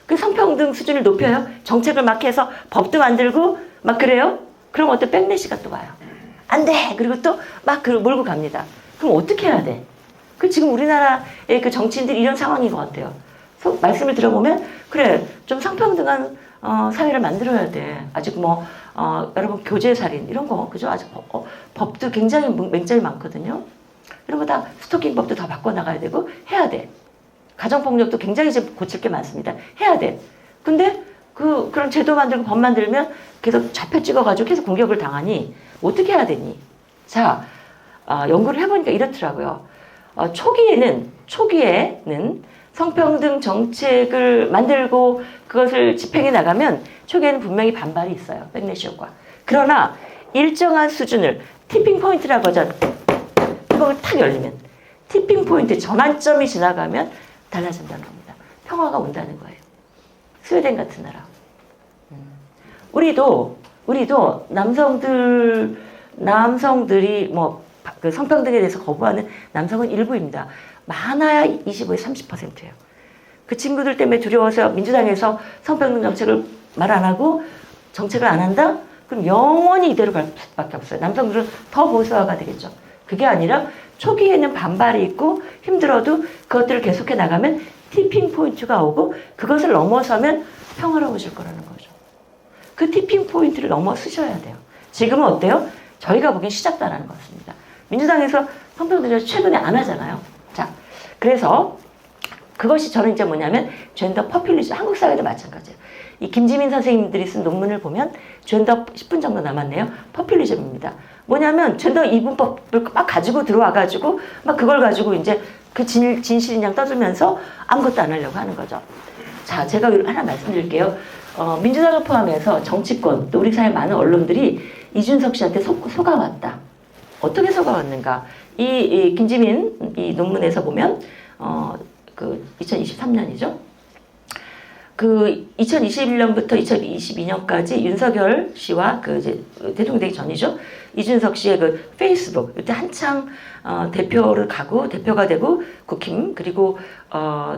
그 성평등 수준을 높여요. 정책을 막 해서 법도 만들고 막 그래요. 그럼 어떤 백래시가 또 와요. 안 돼! 그리고 또 막 몰고 갑니다. 그럼 어떻게 해야 돼? 지금 우리나라의 그 정치인들이 이런 상황인 것 같아요. 말씀을 들어보면 그래 좀 성평등한 사회를 만들어야 돼. 아직 뭐 여러분 교제살인 이런 거 그죠? 아직 법도 굉장히 맹점이 많거든요. 이런 거 다 스토킹법도 다 바꿔나가야 되고 해야 돼. 가정폭력도 굉장히 이제 고칠 게 많습니다. 해야 돼. 근데 그런 제도 만들고 법 만들면 계속 좌표 찍어가지고 계속 공격을 당하니 어떻게 해야 되니? 자, 연구를 해보니까 이렇더라고요. 초기에는 성평등 정책을 만들고 그것을 집행해 나가면 초기에는 분명히 반발이 있어요. 백래시 효과. 그러나 일정한 수준을 티핑 포인트라고 하죠. 뚜껑을 탁 열리면 티핑 포인트 전환점이 지나가면 달라진다는 겁니다. 평화가 온다는 거예요. 스웨덴 같은 나라. 우리도 남성들이 뭐 그 성평등에 대해서 거부하는 남성은 일부입니다. 많아야 25에서 30%예요. 그 친구들 때문에 두려워서 민주당에서 성평등 정책을 말 안 하고 정책을 안 한다? 그럼 영원히 이대로 갈 수밖에 없어요. 남성들은 더 보수화가 되겠죠. 그게 아니라 초기에는 반발이 있고 힘들어도 그것들을 계속해 나가면 티핑 포인트가 오고 그것을 넘어서면 평화로워질 거라는 거죠. 그 티핑 포인트를 넘어서셔야 돼요. 지금은 어때요? 저희가 보기엔 시작도 안 하는 것 같습니다. 민주당에서 성평등을 최근에 안 하잖아요. 자, 그래서 그것이 저는 이제 뭐냐면 젠더 퍼퓰리즘, 한국 사회도 마찬가지예요. 이 김지민 선생님들이 쓴 논문을 보면 젠더 10분 정도 남았네요. 퍼퓰리즘입니다. 뭐냐면 젠더 이분법을 막 가지고 들어와가지고 막 그걸 가지고 이제 그 진실인양 떠들면서 아무것도 안 하려고 하는 거죠. 자, 제가 하나 말씀드릴게요. 민주당을 포함해서 정치권 또 우리 사회 많은 언론들이 이준석 씨한테 속아왔다. 어떻게 속아왔는가? 이 김지민 이 논문에서 보면 그 2023년이죠. 그 2021년부터 2022년까지 윤석열 씨와 그 이제 대통령 되기 전이죠. 이준석 씨의 그 페이스북 이때 한창 대표를 가고 대표가 되고 국힘 그리고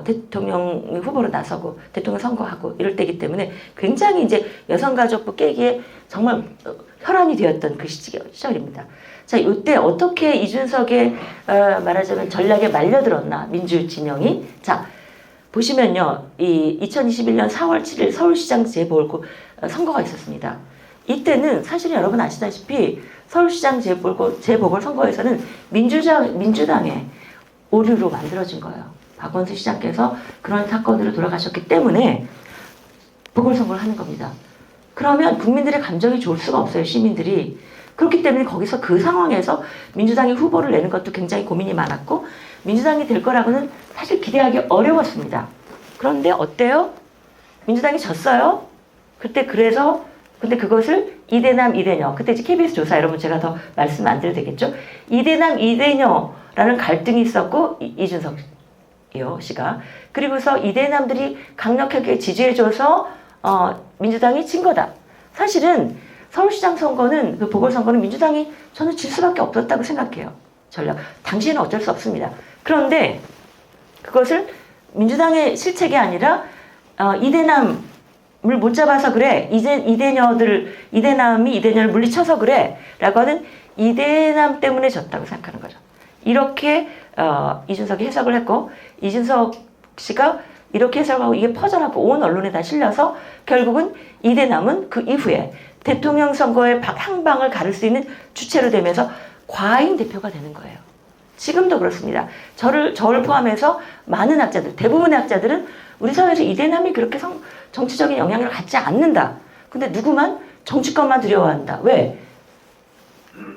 대통령 후보로 나서고 대통령 선거하고 이럴 때이기 때문에 굉장히 이제 여성가족부 깨기에 정말 혈안이 되었던 그 시절입니다. 자, 이때 어떻게 이준석의 말하자면 전략에 말려들었나 민주 진영이 자. 보시면요, 이 2021년 4월 7일 서울시장 재보궐 선거가 있었습니다. 이때는 사실 여러분 아시다시피 서울시장 재보궐 선거에서는 민주당의 오류로 만들어진 거예요. 박원순 시장께서 그런 사건으로 돌아가셨기 때문에 보궐선거를 하는 겁니다. 그러면 국민들의 감정이 좋을 수가 없어요, 시민들이. 그렇기 때문에 거기서 그 상황에서 민주당이 후보를 내는 것도 굉장히 고민이 많았고 민주당이 될 거라고는 사실 기대하기 어려웠습니다. 그런데 어때요? 민주당이 졌어요. 그때 그래서 근데 그것을 이대남 이대녀 그때 이제 KBS 조사 여러분 제가 더 말씀 안 드려도 되겠죠? 이대남 이대녀라는 갈등이 있었고 이준석 씨가 그리고서 이대남들이 강력하게 지지해줘서 민주당이 진 거다. 사실은 서울시장 선거는 그 보궐선거는 민주당이 저는 질 수밖에 없었다고 생각해요. 전략. 당시에는 어쩔 수 없습니다. 그런데 그것을 민주당의 실책이 아니라 이대남을 못 잡아서 그래. 이대남이 이대녀를 물리쳐서 그래. 라고 하는 이대남 때문에 졌다고 생각하는 거죠. 이렇게 이준석이 해석을 했고 이준석 씨가 이렇게 해석을 하고 이게 퍼져나고 온 언론에 다 실려서 결국은 이대남은 그 이후에 대통령 선거의 향방을 가를 수 있는 주체로 되면서 과잉 대표가 되는 거예요. 지금도 그렇습니다. 저를 포함해서 많은 학자들, 대부분의 학자들은 우리 사회에서 이대남이 그렇게 정치적인 영향력을 갖지 않는다. 근데 누구만 정치권만 두려워한다. 왜?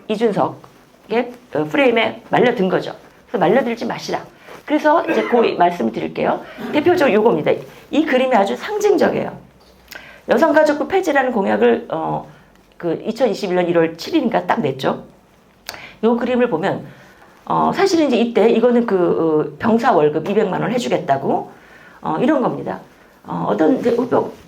이준석의 프레임에 말려든 거죠. 그래서 말려들지 마시라. 그래서 이제 그 말씀을 드릴게요. 대표적으로 요겁니다. 이 그림이 아주 상징적이에요. 여성가족부 폐지라는 공약을 그 2021년 1월 7일인가 딱 냈죠. 요 그림을 보면 사실은 이제 이때 이거는 그 병사 월급 200만 원 해주겠다고 이런 겁니다. 어떤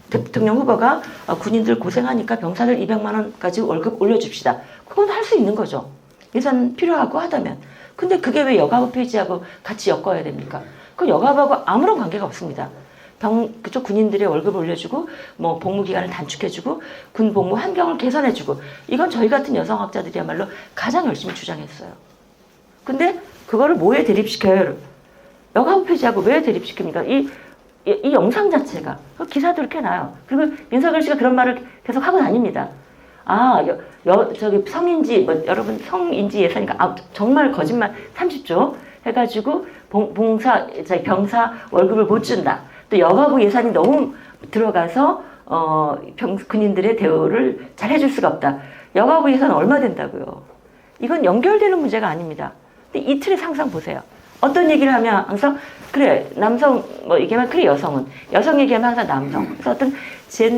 대통령 후보가 군인들 고생하니까 병사들 200만 원까지 월급 올려줍시다. 그건 할 수 있는 거죠. 예산 필요하고 하다면. 근데 그게 왜 여가부 폐지하고 같이 엮어야 됩니까? 그 여가부하고 아무런 관계가 없습니다. 그쪽 군인들의 월급을 올려주고 뭐 복무 기간을 단축해주고 군 복무 환경을 개선해주고 이건 저희 같은 여성학자들이야말로 가장 열심히 주장했어요. 근데 그거를 뭐에 대립시켜요? 여가부 폐지하고 왜 대립시킵니까? 이 영상 자체가 기사도 이렇게 나요. 그리고 윤석열 씨가 그런 말을 계속 하고 다닙니다. 저기 성인지 여러분 성인지 예산이니까 정말 거짓말 30조 해가지고 병사 월급을 못 준다. 또 여가부 예산이 너무 들어가서 군인들의 대우를 잘 해줄 수가 없다. 여가부 예산 얼마 된다고요? 이건 연결되는 문제가 아닙니다. 근데 이 틀의 상상 보세요. 어떤 얘기를 하면 항상 그래 남성 얘기하면 그래 여성 얘기하면 항상 남성. 그래서 어떤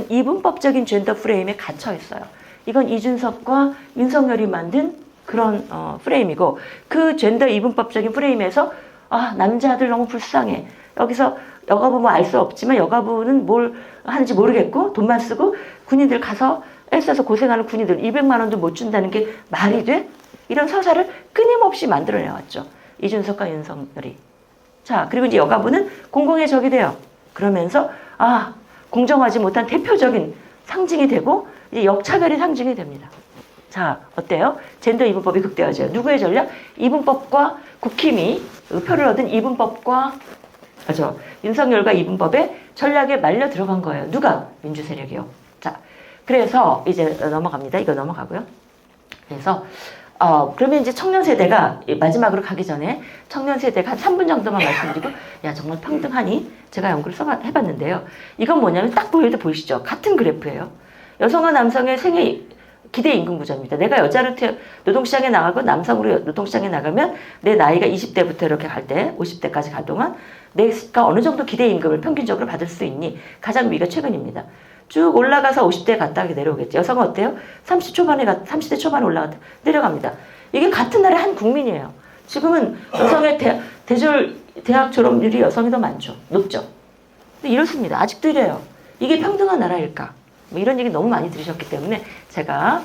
이분법적인 젠더 프레임에 갇혀 있어요. 이건 이준석과 윤석열이 만든 그런 프레임이고 그 젠더 이분법적인 프레임에서 남자들 너무 불쌍해. 여기서 여가부 알 수 없지만 여가부는 뭘 하는지 모르겠고 돈만 쓰고 군인들 가서 애써서 고생하는 군인들 200만 원도 못 준다는 게 말이 돼? 이런 서사를 끊임없이 만들어내왔죠. 이준석과 윤석열이. 자, 그리고 이제 여가부는 공공의 적이 돼요. 그러면서 공정하지 못한 대표적인 상징이 되고 이제 역차별의 상징이 됩니다. 자, 어때요? 젠더 이분법이 극대화져요. 누구의 전략? 이분법과 국힘이 표를 얻은 이분법과 윤석열과 이분법의 전략에 말려 들어간 거예요. 누가? 민주 세력이요. 자, 그래서 이제 넘어갑니다. 이거 넘어가고요. 그래서 그러면 이제 청년 세대가 마지막으로 가기 전에 청년 세대가 한 3분 정도만 말씀드리고 야 정말 평등하니? 제가 연구를 해봤는데요. 이건 뭐냐면 딱 보이시죠? 같은 그래프예요. 여성과 남성의 생애 기대 임금 구조입니다. 내가 여자로 노동시장에 나가고 남성으로 노동시장에 나가면 내 나이가 20대부터 이렇게 갈 때 50대까지 갈 동안 내가 어느 정도 기대 임금을 평균적으로 받을 수 있니? 가장 위가 최근입니다. 쭉 올라가서 50대 갔다가 내려오겠죠. 여성은 어때요? 30대 초반에 올라갔다 내려갑니다. 이게 같은 나라의 한 국민이에요. 지금은 여성의 대학 졸업률이 여성이 더 많죠. 높죠. 근데 이렇습니다. 아직도 이래요. 이게 평등한 나라일까? 뭐 이런 얘기 너무 많이 들으셨기 때문에 제가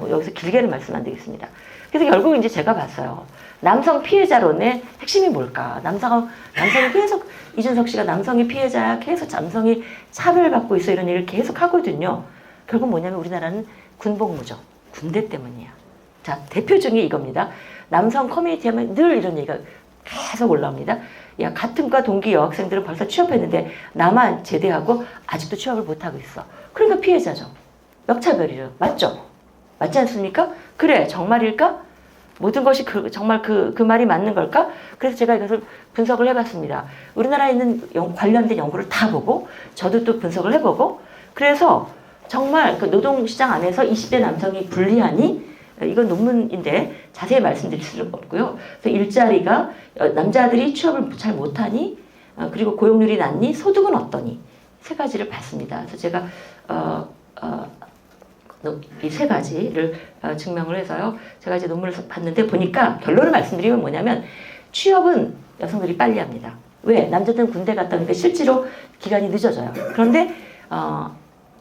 여기서 길게는 말씀 안 드리겠습니다. 그래서 결국 이제 제가 봤어요. 남성 피해자론의 핵심이 뭘까? 남성이 계속 이준석 씨가 남성이 피해자야, 계속 남성이 차별받고 있어 이런 얘기를 계속 하거든요. 결국 뭐냐면 우리나라는 군복무죠. 군대 때문이야. 자, 대표 중에 이겁니다. 남성 커뮤니티 하면 늘 이런 얘기가 계속 올라옵니다. 야, 같은 과 동기 여학생들은 벌써 취업했는데 나만 제대하고 아직도 취업을 못하고 있어. 그러니까 피해자죠. 역차별이죠. 맞죠? 맞지 않습니까? 그래, 정말일까? 모든 것이 정말 그 말이 맞는 걸까? 그래서 제가 이것을 분석을 해봤습니다. 우리나라에 있는 관련된 연구를 다 보고 저도 또 분석을 해보고 그래서 정말 그 노동시장 안에서 20대 남성이 불리하니 이건 논문인데 자세히 말씀드릴 수는 없고요. 그래서 일자리가 남자들이 취업을 잘 못하니 그리고 고용률이 낮니 소득은 어떠니 세 가지를 봤습니다. 그래서 제가 이 세 가지를 증명을 해서요. 제가 이제 논문을 봤는데 보니까 결론을 말씀드리면 뭐냐면 취업은 여성들이 빨리 합니다. 왜? 남자들은 군대 갔다 오니까 실제로 기간이 늦어져요. 그런데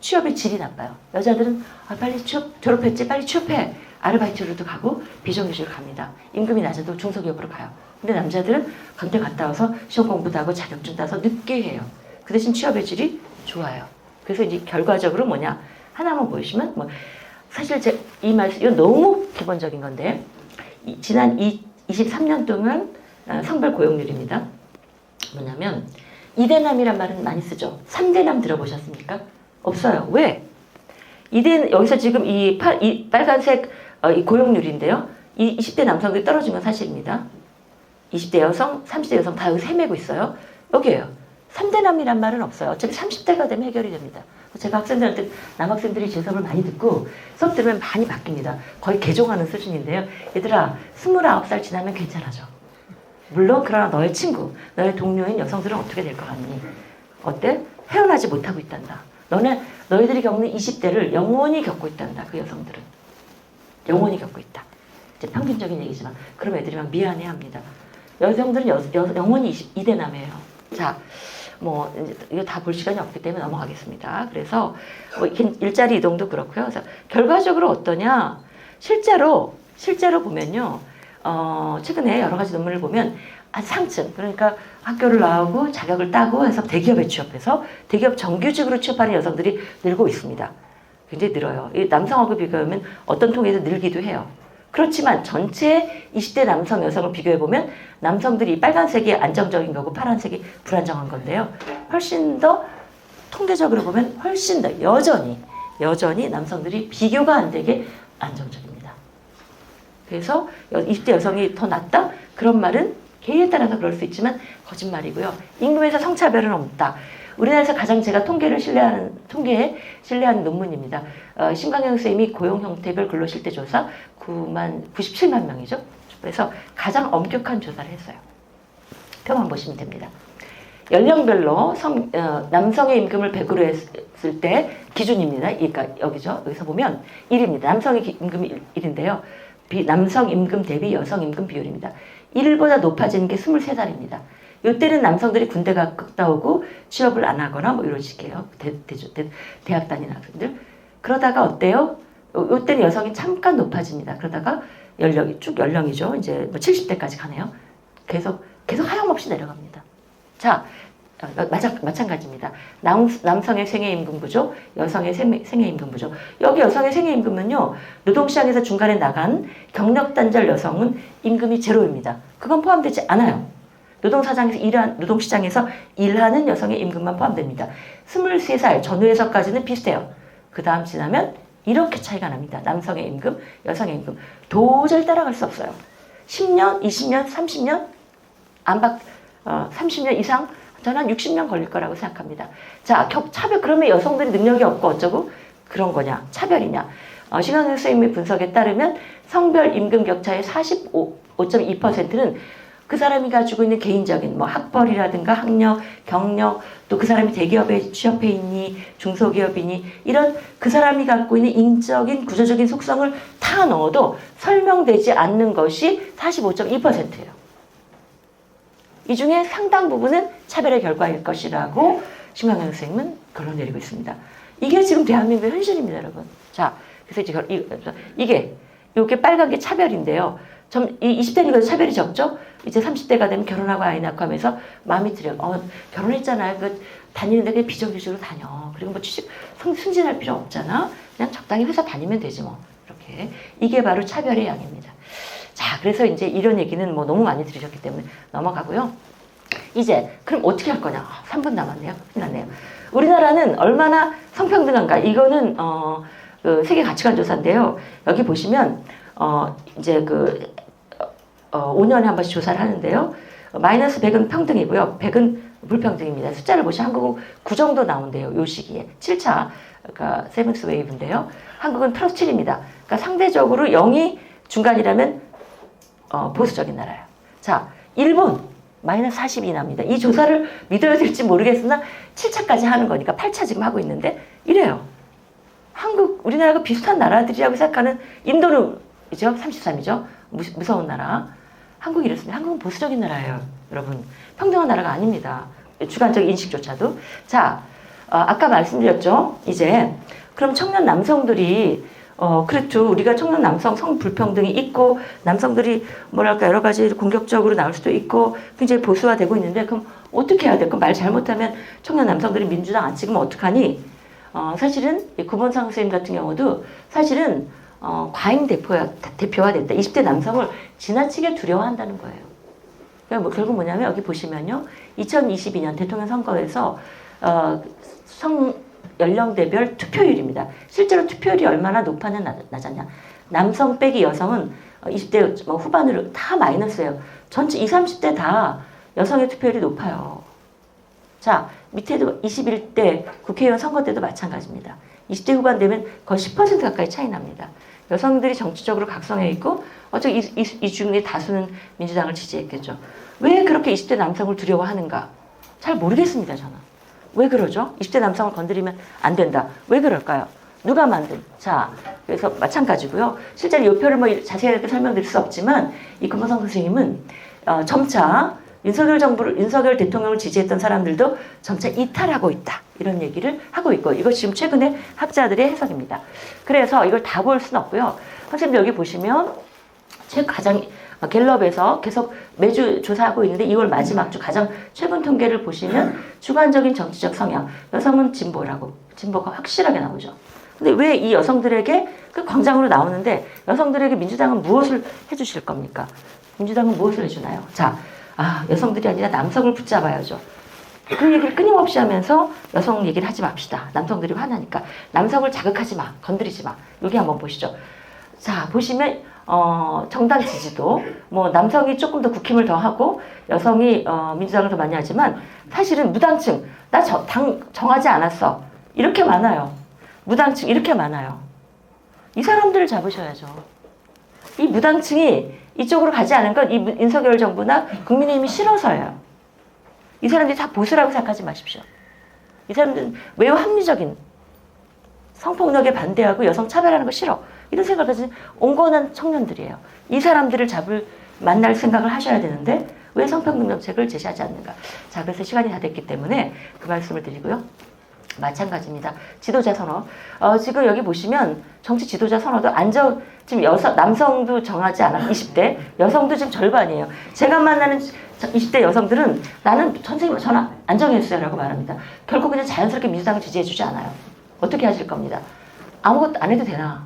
취업의 질이 나빠요. 여자들은 빨리 졸업했지 빨리 취업해. 아르바이트로도 가고 비정규직으로 갑니다. 임금이 낮아도 중소기업으로 가요. 근데 남자들은 군대 갔다 와서 시험 공부도 하고 자격증 따서 늦게 해요. 그 대신 취업의 질이 좋아요. 그래서 이제 결과적으로 뭐냐 하나만 보여주시면 사실 이 말씀 이건 너무 기본적인 건데 지난 23년 동안 성별 고용률입니다. 뭐냐면 2대남이란 말은 많이 쓰죠. 3대남 들어보셨습니까? 없어요. 왜? 여기서 지금 이 빨간색 이 고용률인데요. 이 20대 남성들이 떨어지면 사실입니다. 20대 여성, 30대 여성 다 여기서 헤매고 있어요. 여기에요. 3대남이란 말은 없어요. 어차피 30대가 되면 해결이 됩니다. 제가 학생들한테 남학생들이 제 수업을 많이 듣고 수업 들으면 많이 바뀝니다. 거의 개종하는 수준인데요. 얘들아 29살 지나면 괜찮아져. 물론 그러나 너의 친구, 너의 동료인 여성들은 어떻게 될 것 같니? 어때? 헤어나지 못하고 있단다. 너희들이 겪는 20대를 영원히 겪고 있단다. 그 여성들은. 영원히 겪고 있다. 이제 평균적인 얘기지만 그럼 애들이 막 미안해합니다. 여성들은 영원히 22대남이에요. 자, 이거 다 볼 시간이 없기 때문에 넘어가겠습니다. 그래서 일자리 이동도 그렇고요. 그래서 결과적으로 어떠냐? 실제로 보면요. 최근에 여러 가지 논문을 보면 상층, 그러니까 학교를 나오고 자격을 따고 해서 대기업에 취업해서 대기업 정규직으로 취업하는 여성들이 늘고 있습니다. 굉장히 늘어요. 이 남성하고 비교하면 어떤 통계에서 늘기도 해요. 그렇지만 전체 20대 남성, 여성을 비교해보면 남성들이 빨간색이 안정적인 거고 파란색이 불안정한 건데요. 훨씬 더 통계적으로 보면 훨씬 더 여전히 남성들이 비교가 안 되게 안정적입니다. 그래서 20대 여성이 더 낫다? 그런 말은 개인에 따라서 그럴 수 있지만 거짓말이고요. 임금에서 성차별은 없다. 우리나라에서 가장 제가 통계에 신뢰하는 논문입니다. 신광영 선생님이 고용 형태별 근로실태 조사 97만 명이죠. 그래서 가장 엄격한 조사를 했어요. 표만 보시면 됩니다. 연령별로 남성의 임금을 100으로 했을 때 기준입니다. 그러니까 여기서 보면 1입니다. 남성의 임금이 1인데요. 남성 임금 대비 여성 임금 비율입니다. 1보다 높아지는 게 23살입니다. 이때는 남성들이 군대 갔다 오고 취업을 안 하거나 이런 식이에요. 대학 다니는 학생들. 그러다가 어때요? 이때는 여성이 잠깐 높아집니다. 그러다가 연령이죠. 이제 70대까지 가네요. 계속 하염없이 내려갑니다. 자, 마찬가지입니다. 남성의 생애임금 구조, 여성의 생애임금 구조. 여기 여성의 생애임금은요, 노동시장에서 중간에 나간 경력단절 여성은 임금이 제로입니다. 그건 포함되지 않아요. 노동시장에서 일하는 여성의 임금만 포함됩니다. 23살 전후에서까지는 비슷해요. 그 다음 지나면 이렇게 차이가 납니다. 남성의 임금, 여성의 임금. 도저히 따라갈 수 없어요. 10년, 20년, 30년, 30년 이상, 저는 한 60년 걸릴 거라고 생각합니다. 자, 차별, 그러면 여성들이 능력이 없고 어쩌고 그런 거냐? 차별이냐? 신강영 선생님의 분석에 따르면 성별 임금 격차의 45.2%는 그 사람이 가지고 있는 개인적인 뭐 학벌이라든가 학력, 경력, 또 그 사람이 대기업에 취업해 있니, 중소기업이니, 이런 그 사람이 갖고 있는 인적인 구조적인 속성을 다 넣어도 설명되지 않는 것이 45.2%예요. 이 중에 상당 부분은 차별의 결과일 것이라고 신강영 선생님은 결론 내리고 있습니다. 이게 지금 대한민국의 현실입니다, 여러분. 자, 그래서 이게 빨간 게 차별인데요. 이 20대니까 차별이 적죠? 이제 30대가 되면 결혼하고 아이 낳고 하면서 마음이 들여. 결혼했잖아요. 다니는데 그냥 비정규직으로 다녀. 그리고 뭐 승진할 필요 없잖아. 그냥 적당히 회사 다니면 되지 뭐. 이렇게. 이게 바로 차별의 양입니다. 자, 그래서 이제 이런 얘기는 뭐 너무 많이 들으셨기 때문에 넘어가고요. 이제 그럼 어떻게 할 거냐? 3분 남았네요. 끝났네요. 우리나라는 얼마나 성평등한가? 이거는 그 세계 가치관 조사인데요. 여기 보시면 이제 5년에 한 번씩 조사를 하는데요. 마이너스 100은 평등이고요. 100은 불평등입니다. 숫자를 보시면 한국은 9 정도 나온대요. 요 시기에. 7차, 그러니까 세븐스 웨이브인데요. 한국은 플러스 7입니다. 그러니까 상대적으로 0이 중간이라면 보수적인 나라예요. 자, 일본 마이너스 42 납니다. 이 조사를 믿어야 될지 모르겠으나 7차까지 하는 거니까 8차 지금 하고 있는데 이래요. 우리나라가 비슷한 나라들이라고 생각하는 인도는 이죠? 33이죠? 무서운 나라. 한국이 이렇습니다. 한국은 보수적인 나라예요, 여러분. 평등한 나라가 아닙니다. 주관적 인식조차도. 자, 아까 말씀드렸죠? 이제 그럼 청년 남성들이 그렇죠. 우리가 청년 남성 성불평등이 있고 남성들이 뭐랄까 여러 가지 공격적으로 나올 수도 있고 굉장히 보수화되고 있는데 그럼 어떻게 해야 돼? 그럼 말 잘못하면 청년 남성들이 민주당 안 찍으면 어떡하니? 사실은 구본상 선생님 같은 경우도 사실은 과잉 대표화됐다. 20대 남성을 지나치게 두려워한다는 거예요. 그러니까 결국 뭐냐면 여기 보시면요. 2022년 대통령 선거에서 성 연령대별 투표율입니다. 실제로 투표율이 얼마나 높았냐 낮았냐. 남성 빼기 여성은 20대 후반으로 다 마이너스예요. 전체 20, 30대 다 여성의 투표율이 높아요. 자, 밑에도 21대 국회의원 선거 때도 마찬가지입니다. 20대 후반 되면 거의 10% 가까이 차이 납니다. 여성들이 정치적으로 각성해 있고 어차피 이 중에 다수는 민주당을 지지했겠죠. 왜 그렇게 20대 남성을 두려워하는가? 잘 모르겠습니다, 저는. 왜 그러죠? 20대 남성을 건드리면 안 된다. 왜 그럴까요? 누가 만든? 자, 그래서 마찬가지고요. 실제로 이 표를 뭐 자세하게 설명드릴 수 없지만 이 금호성 선생님은 점차 윤석열 대통령을 지지했던 사람들도 점차 이탈하고 있다. 이런 얘기를 하고 있고 이거 지금 최근에 학자들의 해석입니다. 그래서 이걸 다 볼 수는 없고요. 선생님 여기 보시면 갤럽에서 계속 매주 조사하고 있는데 2월 마지막 주 가장 최근 통계를 보시면 주관적인 정치적 성향, 여성은 진보가 확실하게 나오죠. 근데 왜 이 여성들에게 그 광장으로 나오는데 여성들에게 민주당은 무엇을 해주실 겁니까? 민주당은 무엇을 해주나요? 자, 여성들이 아니라 남성을 붙잡아야죠. 그 얘기를 끊임없이 하면서 여성 얘기를 하지 맙시다. 남성들이 화나니까. 남성을 자극하지 마. 건드리지 마. 여기 한번 보시죠. 자, 보시면 정당 지지도 뭐 남성이 조금 더 국힘을 더 하고 여성이 민주당을 더 많이 하지만 사실은 무당층 나 당 정하지 않았어 이렇게 많아요. 무당층 이렇게 많아요. 이 사람들을 잡으셔야죠. 이 무당층이 이쪽으로 가지 않은 건 이 윤석열 정부나 국민의힘이 싫어서예요. 이 사람들이 다 보수라고 생각하지 마십시오. 이 사람들은 매우 합리적인 성폭력에 반대하고 여성 차별하는 거 싫어. 이런 생각을 가진 온건한 청년들이에요. 이 사람들을 만날 생각을 하셔야 되는데 왜 성평등 정책을 제시하지 않는가. 자, 그래서 시간이 다 됐기 때문에 그 말씀을 드리고요. 마찬가지입니다. 지도자 선호. 지금 여기 보시면 정치 지도자 선호도 지금 남성도 정하지 않아. 20대. 여성도 지금 절반이에요. 제가 만나는 20대 여성들은 나는 선생님 전화 안 정했어요. 라고 말합니다. 결국 그냥 자연스럽게 민주당을 지지해주지 않아요. 어떻게 하실 겁니다. 아무것도 안 해도 되나.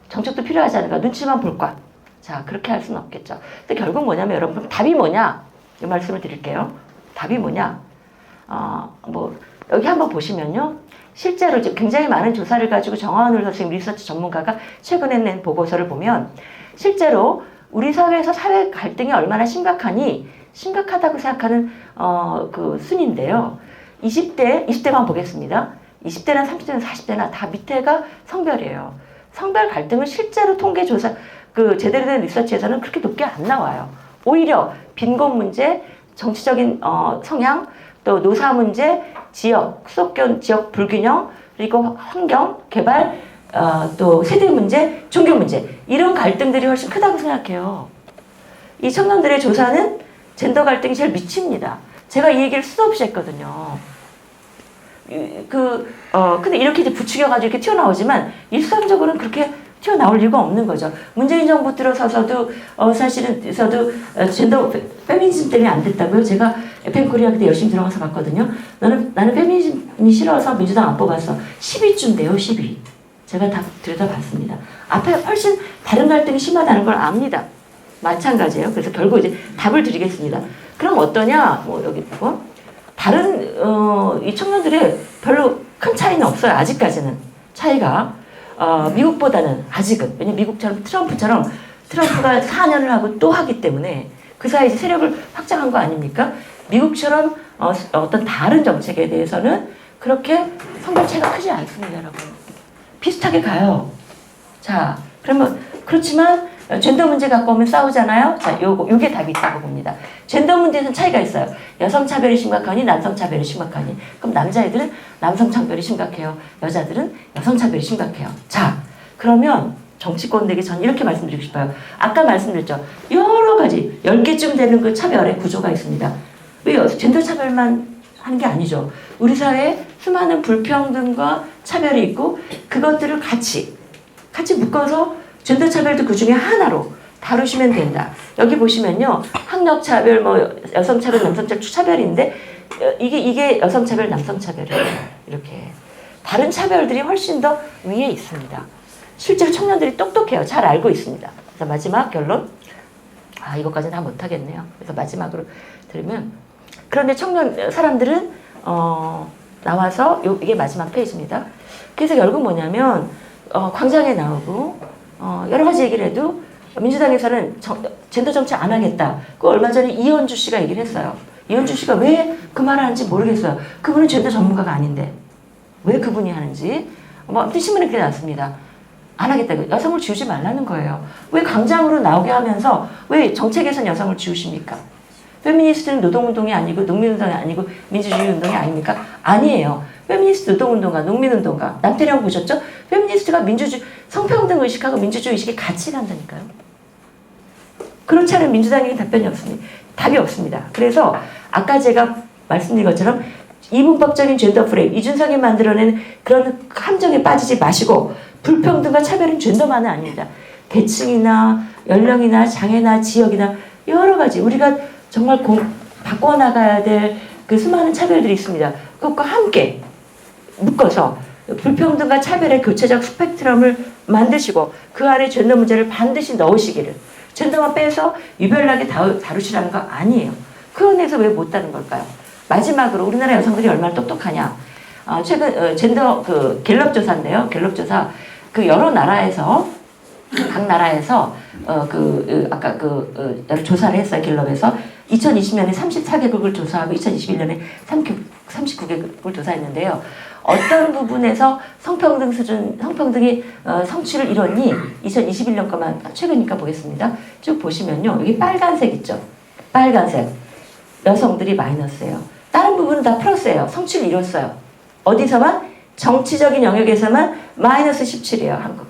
정책도 필요하지 않을까. 눈치만 볼 거야. 자, 그렇게 할 수는 없겠죠. 근데 결국 뭐냐면 여러분 답이 뭐냐. 이 말씀을 드릴게요. 답이 뭐냐. 여기 한번 보시면요. 실제로 이제 굉장히 많은 조사를 가지고 정하은울 선생님 리서치 전문가가 최근에 낸 보고서를 보면 실제로 우리 사회에서 사회 갈등이 얼마나 심각하다고 생각하는 그 순인데요. 20대만 보겠습니다. 20대나 30대나 40대나 다 밑에가 성별이에요. 성별 갈등은 실제로 통계 조사 그 제대로 된 리서치에서는 그렇게 높게 안 나와요. 오히려 빈곤 문제, 정치적인 성향, 또 노사 문제, 지역, 수도권 지역 불균형, 그리고 환경, 개발, 또 세대 문제, 종교 문제 이런 갈등들이 훨씬 크다고 생각해요. 이 청년들의 조사는 젠더 갈등이 제일 미칩니다. 제가 이 얘기를 수도 없이 했거든요. 근데 이렇게 이제 부추겨가지고 이렇게 튀어나오지만 일상적으로는 그렇게 튀어나올 이유가 없는 거죠. 문재인 정부 들어서서도 사실은 젠더 페미니즘 때문에 안 됐다고요. 제가 FM 코리아 그때 열심히 들어가서 봤거든요. 나는 페미니즘이 싫어서 민주당 안 뽑았어. 10위쯤 돼요. 10위. 제가 다 들여다봤습니다. 앞에 훨씬 다른 갈등이 심하다는 걸 압니다. 마찬가지예요. 그래서 결국 이제 답을 드리겠습니다. 그럼 어떠냐? 뭐 여기 보고 다른 이 청년들의 별로 큰 차이는 없어요. 아직까지는 차이가 미국보다는 아직은 왜냐면 미국처럼 트럼프가 4년을 하고 또 하기 때문에 그 사이에 세력을 확장한 거 아닙니까? 미국처럼 어떤 다른 정책에 대해서는 그렇게 성별 차이가 크지 않습니다, 여러분. 비슷하게 가요. 자, 그러면 그렇지만 젠더 문제 갖고 오면 싸우잖아요. 자, 요게 답이 있다고 봅니다. 젠더 문제에서는 차이가 있어요. 여성 차별이 심각하니 남성 차별이 심각하니. 그럼 남자애들은 남성 차별이 심각해요. 여자들은 여성 차별이 심각해요. 자, 그러면 정치권에게 전 이렇게 말씀드리고 싶어요. 아까 말씀드렸죠. 여러 가지 10개쯤 되는 그 차별의 구조가 있습니다. 왜 젠더 차별만 하는 게 아니죠. 우리 사회에 수많은 불평등과 차별이 있고 그것들을 같이 묶어서 젠더 차별도 그 중에 하나로 다루시면 된다. 여기 보시면요. 학력 차별, 여성 차별, 남성 차별, 차별인데 이게 여성 차별, 남성 차별이에요. 이렇게 다른 차별들이 훨씬 더 위에 있습니다. 실제로 청년들이 똑똑해요. 잘 알고 있습니다. 그래서 마지막 결론. 이것까지는 다 못하겠네요. 그래서 마지막으로 들으면 그런데 청년 사람들은 나와서 이게 마지막 페이지입니다. 그래서 결국 뭐냐면 광장에 나오고 여러 가지 얘기를 해도 민주당에서는 젠더 정치 안 하겠다. 그 얼마 전에 이현주 씨가 얘기를 했어요. 이현주 씨가 왜 그 말을 하는지 모르겠어요. 그분은 젠더 전문가가 아닌데 왜 그분이 하는지 아무튼 신문에 그게 났습니다. 안 하겠다. 여성을 지우지 말라는 거예요. 왜 광장으로 나오게 하면서 왜 정책에선 여성을 지우십니까? 페미니스트는 노동운동이 아니고 농민운동이 아니고 민주주의 운동이 아닙니까? 아니에요. 페미니스트 노동운동가 농민운동가 남태령 보셨죠? 페미니스트가 민주주의 성평등 의식하고 민주주의 의식이 같이 간다니까요. 그렇지 않으면 민주당에게 답이 없습니다. 그래서 아까 제가 말씀드린 것처럼 이분법적인 젠더 프레임 이준석이 만들어낸 그런 함정에 빠지지 마시고 불평등과 차별은 젠더만은 아닙니다. 계층이나 연령이나 장애나 지역이나 여러 가지 우리가 정말 바꿔나가야 될 그 수많은 차별들이 있습니다. 그것과 함께 묶어서 불평등과 차별의 교체적 스펙트럼을 만드시고 그 안에 젠더 문제를 반드시 넣으시기를 젠더만 빼서 유별나게 다루시라는 거 아니에요. 그 안에서 왜 못하는 걸까요? 마지막으로 우리나라 여성들이 얼마나 똑똑하냐. 최근 젠더 갤럽 조사인데요. 갤럽 조사 여러 나라에서 각 나라에서 아까 여러 조사를 했어요. 갤럽에서 2020년에 34개국을 조사하고 2021년에 39개국을 조사했는데요. 어떤 부분에서 성평등이 성취를 이뤘니? 2021년 거만 최근이니까 보겠습니다. 쭉 보시면요. 여기 빨간색 있죠. 빨간색. 여성들이 마이너스예요. 다른 부분은 다 플러스예요. 성취를 이뤘어요. 어디서만? 정치적인 영역에서만 마이너스 17이에요. 한국.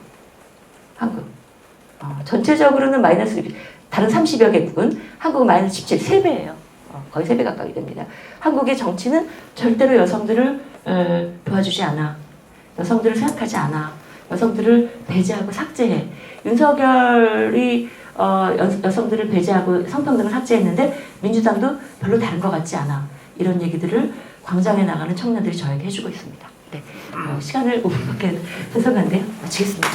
전체적으로는 마이너스 다른 30여 개국은 한국은 마이너스 17, 3배예요. 거의 3배 가까이 됩니다. 한국의 정치는 절대로 여성들을 도와주지 않아. 여성들을 생각하지 않아. 여성들을 배제하고 삭제해. 윤석열이 여성들을 배제하고 성평등을 삭제했는데 민주당도 별로 다른 것 같지 않아. 이런 얘기들을 광장에 나가는 청년들이 저에게 해주고 있습니다. 네. 시간을 5분밖에 해서간데요. 마치겠습니다.